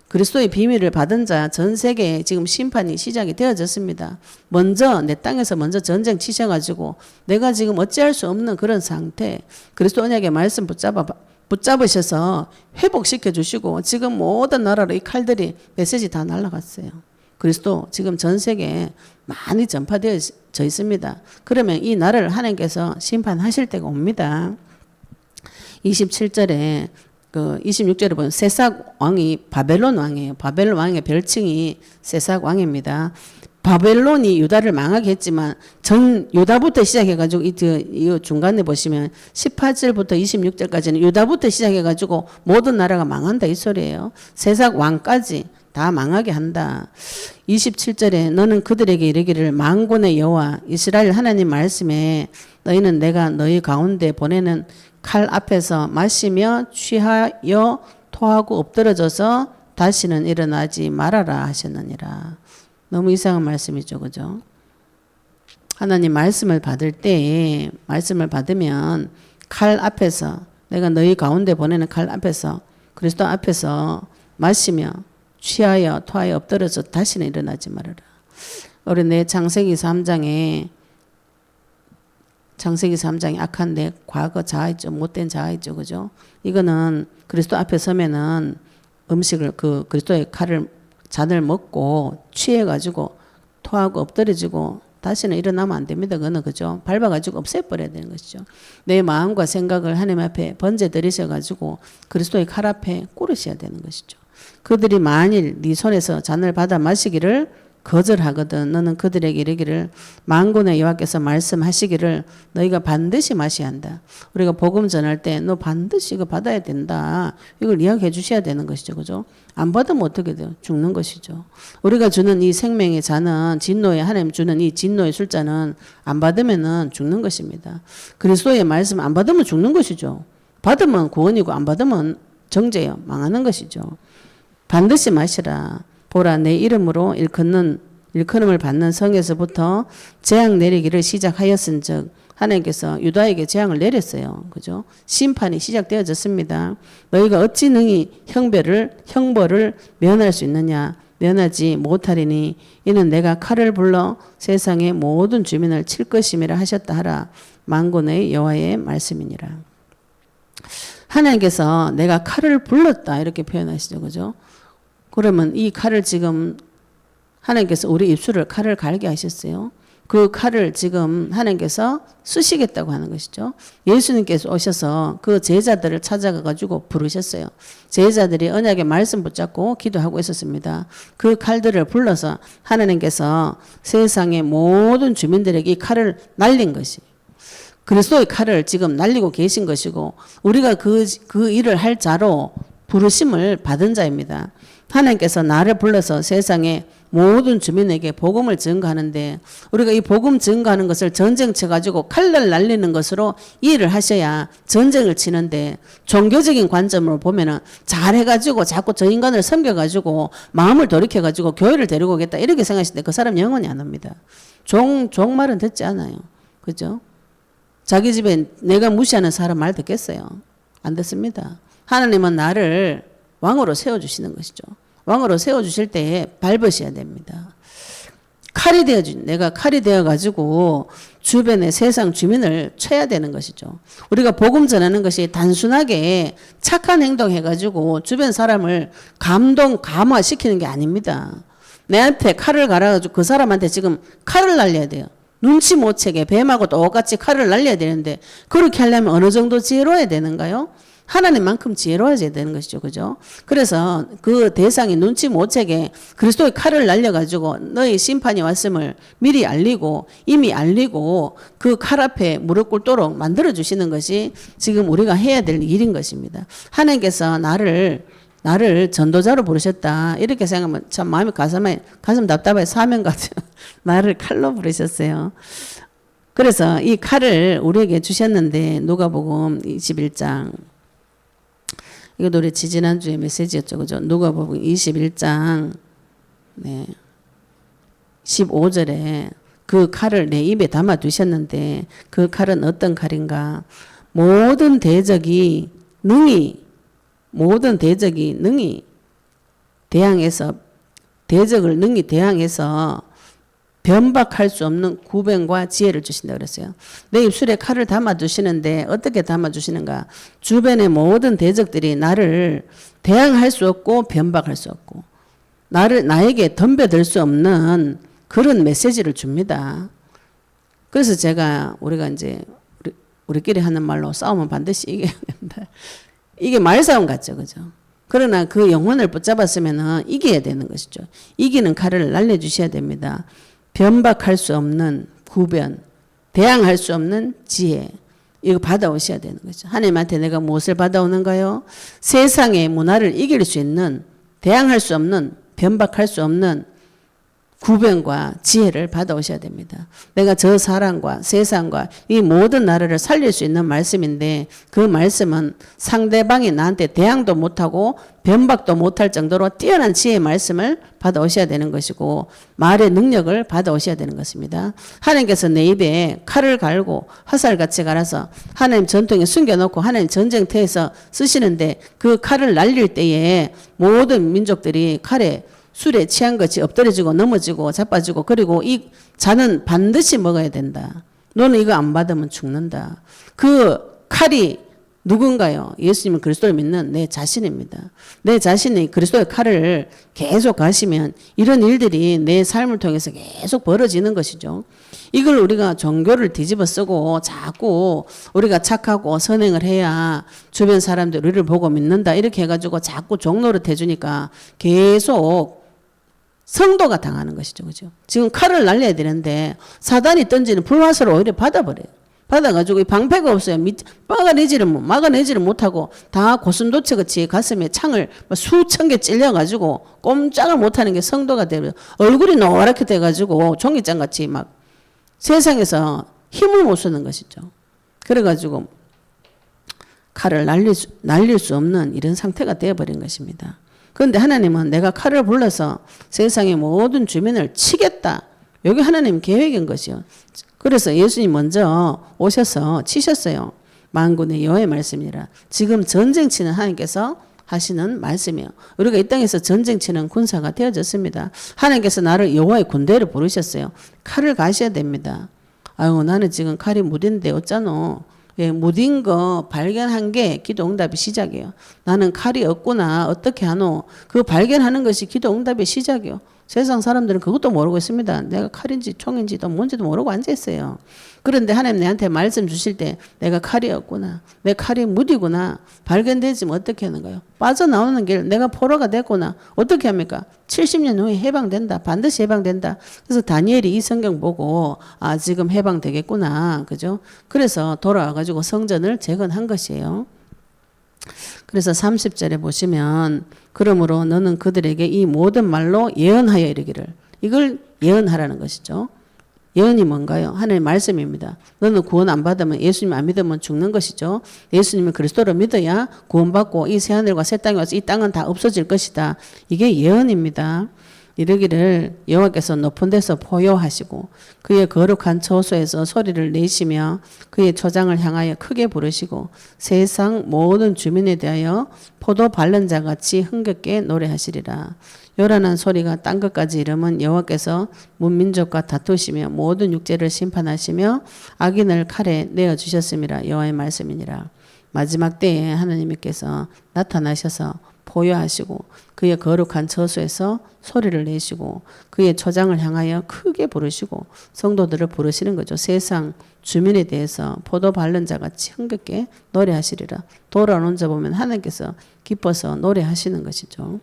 그리스도의 비밀을 받은 자 전 세계에 지금 심판이 시작이 되어졌습니다. 먼저 내 땅에서 먼저 전쟁 치셔가지고 내가 지금 어찌할 수 없는 그런 상태 그리스도 언약의 말씀 붙잡으셔서 회복시켜 주시고 지금 모든 나라로 이 칼들이 메시지 다 날아갔어요. 그리스도 지금 전 세계에 많이 전파되어져 있습니다. 그러면 이 나라를 하나님께서 심판하실 때가 옵니다. 27절에 26절에 보면 세삭 왕이 바벨론 왕이에요. 바벨론 왕의 별칭이 세삭 왕입니다. 바벨론이 유다를 망하게 했지만 전 유다부터 시작해가지고 이 중간에 보시면 18절부터 26절까지는 유다부터 시작해가지고 모든 나라가 망한다 이 소리예요. 세삭 왕까지 다 망하게 한다. 27절에 너는 그들에게 이르기를 만군의 여호와 이스라엘 하나님 말씀에 너희는 내가 너희 가운데 보내는 칼 앞에서 마시며 취하여 토하고 엎드러져서 다시는 일어나지 말아라 하셨느니라. 너무 이상한 말씀이죠. 그죠? 하나님 말씀을 받을 때 말씀을 받으면 칼 앞에서 내가 너희 가운데 보내는 칼 앞에서 그리스도 앞에서 마시며 취하여 토하여 엎드려서 다시는 일어나지 말아라. 우리 내 창세기 3장에 악한 내 과거 자아 있죠. 못된 자아 있죠. 그죠? 이거는 그리스도 앞에 서면은 음식을 그리스도의 잔을 먹고 취해가지고 토하고 엎드려지고 다시는 일어나면 안 됩니다. 그거는 그죠? 밟아가지고 없애버려야 되는 것이죠. 내 마음과 생각을 하나님 앞에 번제 드리셔가지고 그리스도의 칼 앞에 꿇으셔야 되는 것이죠. 그들이 만일 네 손에서 잔을 받아 마시기를 거절하거든 너는 그들에게 이르기를 만군의 여호와께서 말씀하시기를 너희가 반드시 마셔야 한다. 우리가 복음 전할 때 너 반드시 이거 받아야 된다. 이걸 이야기해 주셔야 되는 것이죠. 그죠? 안 받으면 어떻게 돼요? 죽는 것이죠. 우리가 주는 이 생명의 잔은 진노의 하나님 주는 이 진노의 술잔은 안 받으면은 죽는 것입니다. 그리스도의 말씀 안 받으면 죽는 것이죠. 받으면 구원이고 안 받으면 정죄요. 망하는 것이죠. 반드시 마시라. 보라 내 이름으로 일컬음을 받는 성에서부터 재앙 내리기를 시작하였은즉 하나님께서 유다에게 재앙을 내렸어요. 그죠? 심판이 시작되어졌습니다. 너희가 어찌 능히 형벌을 면할 수 있느냐? 면하지 못하리니 이는 내가 칼을 불러 세상의 모든 주민을 칠 것임이라 하셨다 하라. 만군의 여호와의 말씀이니라. 하나님께서 내가 칼을 불렀다 이렇게 표현하시죠. 그죠? 그러면 이 칼을 지금 하나님께서 우리 입술을 칼을 갈게 하셨어요. 그 칼을 지금 하나님께서 쓰시겠다고 하는 것이죠. 예수님께서 오셔서 그 제자들을 찾아가 가지고 부르셨어요. 제자들이 언약의 말씀 붙잡고 기도하고 있었습니다. 그 칼들을 불러서 하나님께서 세상의 모든 주민들에게 이 칼을 날린 것이 그리스도의 칼을 지금 날리고 계신 것이고 우리가 그 일을 할 자로 부르심을 받은 자입니다. 하나님께서 나를 불러서 세상의 모든 주민에게 복음을 증거하는데 우리가 이 복음 증거하는 것을 전쟁 쳐가지고 칼날 날리는 것으로 이해를 하셔야 전쟁을 치는데 종교적인 관점으로 보면은 잘해가지고 자꾸 저 인간을 섬겨가지고 마음을 돌이켜가지고 교회를 데리고 오겠다 이렇게 생각하시는데 그 사람 영원히 안 합니다. 종 말은 듣지 않아요. 그죠? 자기 집에 내가 무시하는 사람 말 듣겠어요? 안 듣습니다. 하나님은 나를 왕으로 세워주시는 것이죠. 왕으로 세워주실 때에 밟으셔야 됩니다. 내가 칼이 되어가지고 주변의 세상 주민을 쳐야 되는 것이죠. 우리가 복음 전하는 것이 단순하게 착한 행동 해가지고 주변 사람을 감화시키는 게 아닙니다. 내한테 칼을 갈아가지고 그 사람한테 지금 칼을 날려야 돼요. 눈치 못 채게 뱀하고 똑같이 칼을 날려야 되는데 그렇게 하려면 어느 정도 지혜로워야 되는가요? 하나님만큼 지혜로워져야 되는 것이죠. 그죠? 그래서 그 대상이 눈치 못 채게 그리스도의 칼을 날려가지고 너희 심판이 왔음을 미리 알리고 이미 알리고 그 칼 앞에 무릎 꿇도록 만들어주시는 것이 지금 우리가 해야 될 일인 것입니다. 하나님께서 나를 전도자로 부르셨다. 이렇게 생각하면 참 마음이 가슴 답답해 사명 같아요. 나를 칼로 부르셨어요. 그래서 이 칼을 우리에게 주셨는데 누가복음 21장 이것도 우리 지지난주에 메시지였죠. 그죠? 누가복음 21장 15절에 그 칼을 내 입에 담아 두셨는데 그 칼은 어떤 칼인가? 모든 대적이 능히 대적을 능히 대항해서 변박할 수 없는 구변과 지혜를 주신다 그랬어요. 내 입술에 칼을 담아두시는데 어떻게 담아주시는가? 주변의 모든 대적들이 나를 대항할 수 없고 변박할 수 없고 나에게 덤벼들 수 없는 그런 메시지를 줍니다. 그래서 우리가 이제 우리끼리 하는 말로 싸우면 반드시 이겨야 된다. 이게 말싸움 같죠. 그죠? 그러나 그 영혼을 붙잡았으면 이겨야 되는 것이죠. 이기는 칼을 날려주셔야 됩니다. 변박할 수 없는 구변, 대항할 수 없는 지혜, 이거 받아오셔야 되는 거죠. 하나님한테 내가 무엇을 받아오는가요? 세상의 문화를 이길 수 있는, 대항할 수 없는, 변박할 수 없는 구변과 지혜를 받아오셔야 됩니다. 내가 저 사람과 세상과 이 모든 나라를 살릴 수 있는 말씀인데 그 말씀은 상대방이 나한테 대항도 못하고 변박도 못할 정도로 뛰어난 지혜의 말씀을 받아오셔야 되는 것이고 말의 능력을 받아오셔야 되는 것입니다. 하나님께서 내 입에 칼을 갈고 화살같이 갈아서 하나님 전통에 숨겨놓고 하나님 전쟁터에서 쓰시는데 그 칼을 날릴 때에 모든 민족들이 술에 취한 것이 엎드려지고 넘어지고 자빠지고 그리고 이 잔은 반드시 먹어야 된다. 너는 이거 안 받으면 죽는다. 그 칼이 누군가요? 예수님은 그리스도를 믿는 내 자신입니다. 내 자신이 그리스도의 칼을 계속 가시면 이런 일들이 내 삶을 통해서 계속 벌어지는 것이죠. 이걸 우리가 종교를 뒤집어 쓰고 자꾸 우리가 착하고 선행을 해야 주변 사람들 우리를 보고 믿는다 이렇게 해가지고 자꾸 종노릇 해주니까 계속 성도가 당하는 것이죠. 그죠? 지금 칼을 날려야 되는데 사단이 던지는 불화살을 오히려 받아버려요. 받아가지고 방패가 없어요. 막아내지를 못하고 다 고슴도치같이 가슴에 창을 수천 개 찔려가지고 꼼짝을 못하는 게 성도가 되면 얼굴이 노랗게 돼가지고 종이장같이 막 세상에서 힘을 못 쓰는 것이죠. 그래가지고 칼을 날릴 수 없는 이런 상태가 되어버린 것입니다. 그런데 하나님은 내가 칼을 불러서 세상의 모든 주민을 치겠다. 여기 하나님 계획인 것이요. 그래서 예수님 먼저 오셔서 치셨어요. 만군의 여호와의 말씀이라. 지금 전쟁 치는 하나님께서 하시는 말씀이에요. 우리가 이 땅에서 전쟁 치는 군사가 되어졌습니다. 하나님께서 나를 여호와의 군대를 부르셨어요. 칼을 가셔야 됩니다. 아유 나는 지금 칼이 무딘데 어쩌노. 예, 무딘 거 발견한 게 기도 응답의 시작이에요. 나는 칼이 없구나 어떻게 하노. 그 발견하는 것이 기도 응답의 시작이에요. 세상 사람들은 그것도 모르고 있습니다. 내가 칼인지 총인지도 뭔지도 모르고 앉아있어요. 그런데 하나님 내한테 말씀 주실 때 내가 칼이었구나. 내 칼이 무디구나. 발견되지면 어떻게 하는 거예요? 빠져나오는 길 내가 포로가 됐구나. 어떻게 합니까? 70년 후에 해방된다. 반드시 해방된다. 그래서 다니엘이 이 성경 보고 아 지금 해방되겠구나. 그죠? 그래서 돌아와가지고 성전을 재건한 것이에요. 그래서 30절에 보시면 그러므로 너는 그들에게 이 모든 말로 예언하여 이르기를. 이걸 예언하라는 것이죠. 예언이 뭔가요? 하나님의 말씀입니다. 너는 구원 안 받으면 예수님 안 믿으면 죽는 것이죠. 예수님을 그리스도로 믿어야 구원받고 이 새하늘과 새 땅에 와서 이 땅은 다 없어질 것이다. 이게 예언입니다. 이르기를 여호와께서 높은 데서 포효하시고 그의 거룩한 처소에서 소리를 내시며 그의 초장을 향하여 크게 부르시고 세상 모든 주민에 대하여 포도 밟는 자같이 흥겹게 노래하시리라. 요란한 소리가 땅 끝까지 이르면 여호와께서 문민족과 다투시며 모든 육체를 심판하시며 악인을 칼에 내어주셨음이라. 여호와의 말씀이니라. 마지막 때에 하나님께서 나타나셔서 포효하시고 그의 거룩한 처소에서 소리를 내시고 그의 초장을 향하여 크게 부르시고 성도들을 부르시는 거죠. 세상 주민에 대해서 포도 밟는 자같이 흥겹게 노래하시리라. 돌아오는 자 보면 하나님께서 기뻐서 노래하시는 것이죠.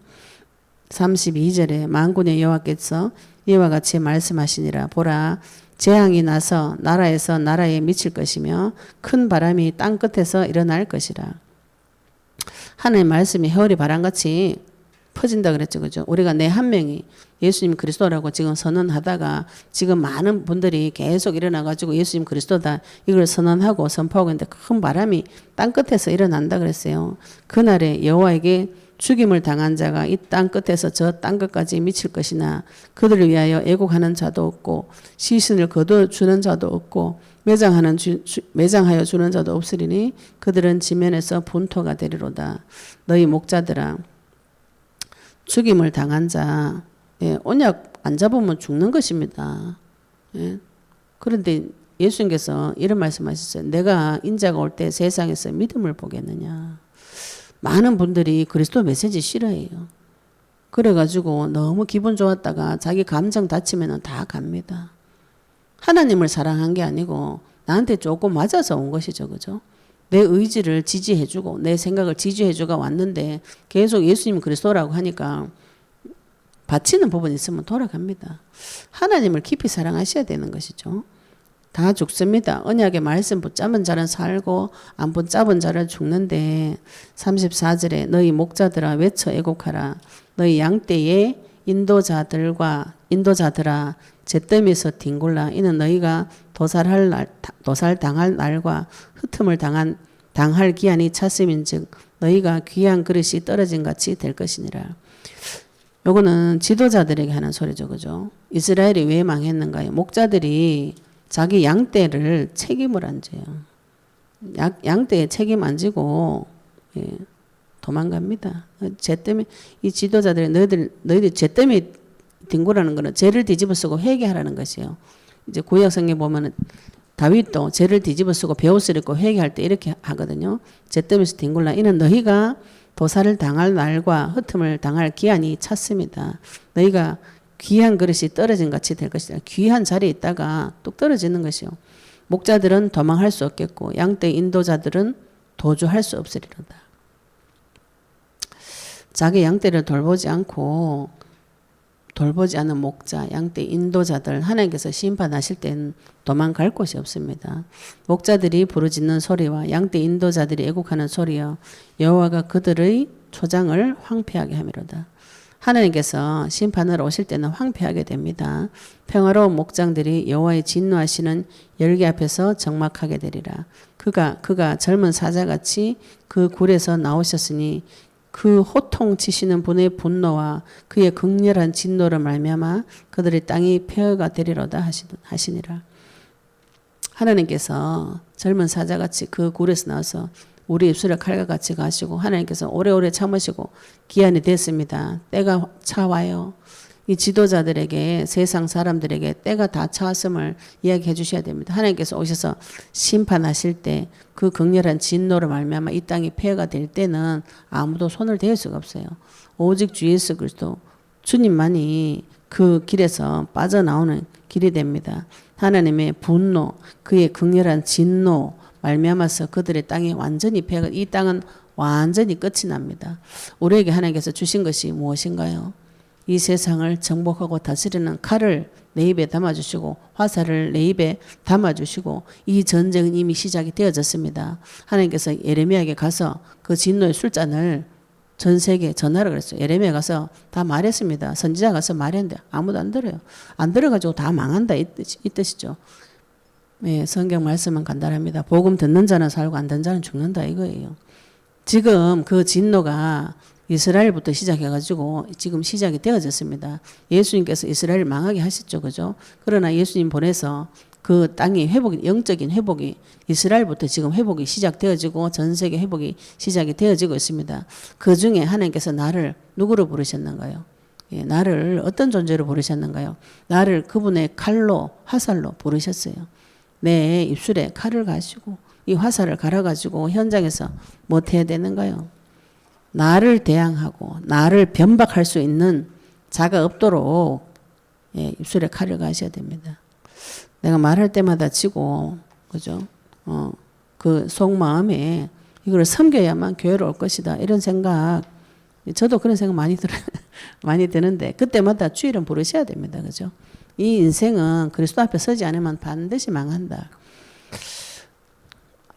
32절에 만군의 여호와께서 이와 같이 말씀하시니라. 보라 재앙이 나서 나라에서 나라에 미칠 것이며 큰 바람이 땅 끝에서 일어날 것이라. 하나님의 말씀이 해오리 바람같이 퍼진다 그랬죠. 그죠? 우리가 내 한 명이 예수님 그리스도라고 지금 선언하다가 지금 많은 분들이 계속 일어나가지고 예수님 그리스도다 이걸 선언하고 선포하고 있는데 큰 바람이 땅 끝에서 일어난다 그랬어요. 그날에 여호와에게 죽임을 당한 자가 이 땅 끝에서 저 땅 끝까지 미칠 것이나 그들을 위하여 애곡하는 자도 없고 시신을 거둬주는 자도 없고 매장하여 주는 자도 없으리니 그들은 지면에서 분토가 되리로다. 너희 목자들아 죽임을 당한 자 언약 안 잡으면 죽는 것입니다. 그런데 예수님께서 이런 말씀하셨어요. 내가 인자가 올 때 세상에서 믿음을 보겠느냐. 많은 분들이 그리스도 메시지 싫어해요. 그래가지고 너무 기분 좋았다가 자기 감정 다치면 다 갑니다. 하나님을 사랑한 게 아니고 나한테 조금 맞아서 온 것이죠. 그죠? 내 의지를 지지해주고 내 생각을 지지해주고 왔는데 계속 예수님 그리스도라고 하니까 바치는 부분이 있으면 돌아갑니다. 하나님을 깊이 사랑하셔야 되는 것이죠. 다 죽습니다. 언약의 말씀 붙잡은 자는 살고 안 붙잡은 자는 죽는데 34절에 너희 목자들아 외쳐 애곡하라. 너희 양떼의 인도자들아 잿더미에서 뒹굴라. 이는 너희가 도살당할 날과 흩음을 당할 기한이 찼음인즉 너희가 귀한 그릇이 떨어진 같이 될 것이니라. 요거는 지도자들에게 하는 소리죠. 그죠? 이스라엘이 왜 망했는가요? 목자들이 자기 양떼를 책임을 안 져요. 양떼에 책임 안 지고 도망갑니다. 잿더미 이 지도자들이 너희들 잿더미 뒹굴라는 거는 죄를 뒤집어 쓰고 회개하라는 것이에요. 이제 구약 성경 보면은 다윗도 죄를 뒤집어 쓰고 베옷을 입고 회개할 때 이렇게 하거든요. 잿더미에서 뒹굴라. 이는 너희가 도살을 당할 날과 흩음을 당할 기한이 찼습니다. 너희가 귀한 그릇이 떨어진 같이 될 것이다. 귀한 자리에 있다가 뚝 떨어지는 것이요. 목자들은 도망할 수 없겠고 양떼 인도자들은 도주할 수 없으리로다. 자기 양떼를 돌보지 않은 목자, 양떼 인도자들 하나님께서 심판하실 때는 도망갈 곳이 없습니다. 목자들이 부르짖는 소리와 양떼 인도자들이 애곡하는 소리여 여호와가 그들의 초장을 황폐하게 하미로다. 하나님께서 심판하러 오실 때는 황폐하게 됩니다. 평화로운 목장들이 여호와의 진노하시는 열기 앞에서 적막하게 되리라. 그가 젊은 사자같이 그 굴에서 나오셨으니 그 호통치시는 분의 분노와 그의 극렬한 진노를 말미암아 그들의 땅이 폐허가 되리로다 하시니라. 하나님께서 젊은 사자같이 그 굴에서 나와서 우리 입술에 칼과 같이 가시고 하나님께서 오래오래 참으시고 기한이 됐습니다. 때가 차와요. 이 지도자들에게 세상 사람들에게 때가 다 차왔음을 이야기해 주셔야 됩니다. 하나님께서 오셔서 심판하실 때 그 극렬한 진노를 말미암아 이 땅이 폐허가 될 때는 아무도 손을 댈 수가 없어요. 오직 주 예수 그리스도 주님만이 그 길에서 빠져나오는 길이 됩니다. 하나님의 분노, 그의 극렬한 진노 말미암아서 그들의 땅이 완전히 폐허가, 이 땅은 완전히 끝이 납니다. 우리에게 하나님께서 주신 것이 무엇인가요? 이 세상을 정복하고 다스리는 칼을 내 입에 담아주시고 화살을 내 입에 담아주시고 이 전쟁은 이미 시작이 되어졌습니다. 하나님께서 예레미야에게 가서 그 진노의 술잔을 전 세계에 전하라 그랬어요. 예레미야 가서 다 말했습니다. 선지자 가서 말했는데 아무도 안 들어요. 안 들어가지고 다 망한다 이 뜻이죠. 네, 성경 말씀은 간단합니다. 복음 듣는 자는 살고 안 듣는 자는 죽는다 이거예요. 지금 그 진노가 이스라엘부터 시작해가지고 지금 시작이 되어졌습니다. 예수님께서 이스라엘을 망하게 하셨죠. 그죠? 그러나 예수님 보내서 그 땅이 영적인 회복이 이스라엘부터 지금 회복이 시작되어지고 전 세계 회복이 시작이 되어지고 있습니다. 그 중에 하나님께서 나를 누구로 부르셨는가요? 예, 나를 어떤 존재로 부르셨는가요? 나를 그분의 칼로 화살로 부르셨어요. 내 입술에 칼을 가시고 이 화살을 갈아가지고 현장에서 뭐 해야 되는가요? 나를 대항하고 나를 변박할 수 있는 자가 없도록 입술에 칼을 가셔야 됩니다. 내가 말할 때마다 지고 그죠? 그 속마음에 이걸 섬겨야만 교회로 올 것이다 이런 생각, 저도 그런 생각 많이 들어요. 많이 드는데 그때마다 주일은 부르셔야 됩니다. 그죠? 이 인생은 그리스도 앞에 서지 않으면 반드시 망한다.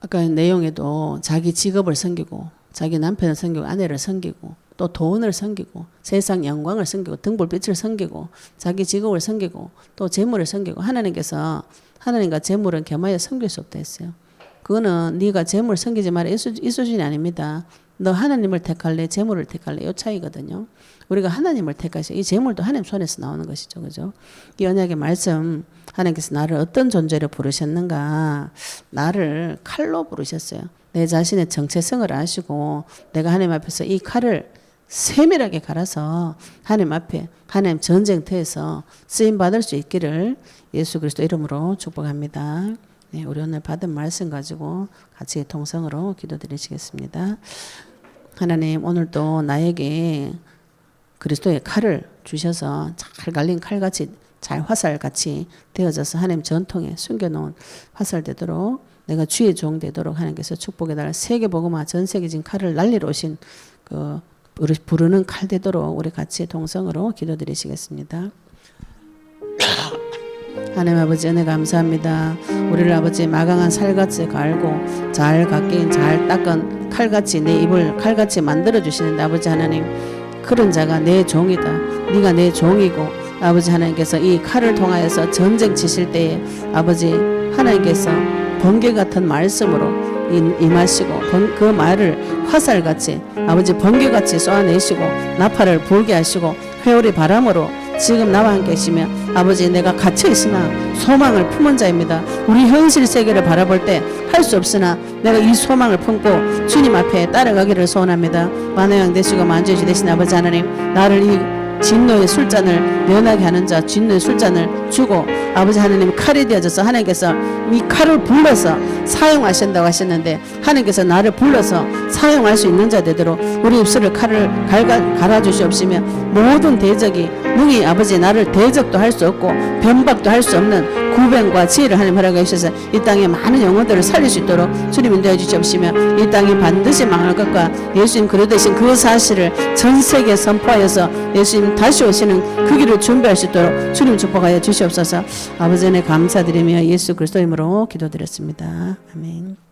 아까 내용에도 자기 직업을 섬기고 자기 남편을 섬기고 아내를 섬기고 또 돈을 섬기고 세상 영광을 섬기고 등불빛을 섬기고 자기 직업을 섬기고 또 재물을 섬기고 하나님께서 하나님과 재물은 겸하여 섬길 수 없다 했어요. 그거는 네가 재물을 섬기지 마라 이 수준이 아닙니다. 너 하나님을 택할래 재물을 택할래 이 차이거든요. 우리가 하나님을 택하셔. 이 재물도 하나님 손에서 나오는 것이죠. 그죠? 이 언약의 말씀 하나님께서 나를 어떤 존재로 부르셨는가? 나를 칼로 부르셨어요. 내 자신의 정체성을 아시고 내가 하나님 앞에서 이 칼을 세밀하게 갈아서 하나님 앞에 하나님 전쟁터에서 쓰임받을 수 있기를 예수 그리스도 이름으로 축복합니다. 네, 우리 오늘 받은 말씀 가지고 같이 통성으로 기도드리시겠습니다. 하나님 오늘도 나에게 그리스도의 칼을 주셔서 잘 갈린 칼같이 잘 화살같이 되어져서 하나님 전통에 숨겨놓은 화살 되도록 내가 주의 종 되도록 하나님께서 축복해 달라. 세계복음화 전 세계적인 칼을 날리러 오신 그 부르는 칼 되도록 우리 같이 동성으로 기도드리시겠습니다. 하나님 아버지 은혜 감사합니다. 우리를 아버지 마강한 살같이 갈고 잘 깎인 잘 닦은 칼같이 내 입을 칼같이 만들어 주시는데 아버지 하나님 그런 자가 내 종이다. 네가 내 종이고 아버지 하나님께서 이 칼을 통하여서 전쟁 치실 때에 아버지 하나님께서 번개 같은 말씀으로 임하시고 그 말을 화살같이 아버지 번개같이 쏘아내시고 나팔을 불게 하시고 회오리 바람으로 지금 나와 함께 계시며 아버지 내가 갇혀있으나 소망을 품은 자입니다. 우리 현실 세계를 바라볼 때 할 수 없으나 내가 이 소망을 품고 주님 앞에 따라가기를 소원합니다. 만왕 되시고 만주주 되신 아버지 하나님 나를 이 진노의 술잔을 면하게 하는 자 진노의 술잔을 주고 아버지 하나님 칼이 되어져서 하나님께서 이 칼을 불러서 사용하신다고 하셨는데 하나님께서 나를 불러서 사용할 수 있는 자 되도록 우리 입술을 칼을 갈아주시옵시며 모든 대적이 능히 아버지 나를 대적도 할 수 없고 변박도 할 수 없는 구변과 지혜를 하나님 허락해 주셔서 이 땅에 많은 영혼들을 살릴 수 있도록 주님 인도해 주시옵시며 이 땅이 반드시 망할 것과 예수님 그러되신 그 사실을 전 세계에 선포하여서 예수님 다시 오시는 그 길을 준비할 수 있도록 주님 축복하여 주시옵소서. 아버지 은혜 감사드리며 예수 그리스도 이름으로 기도드렸습니다. 아멘.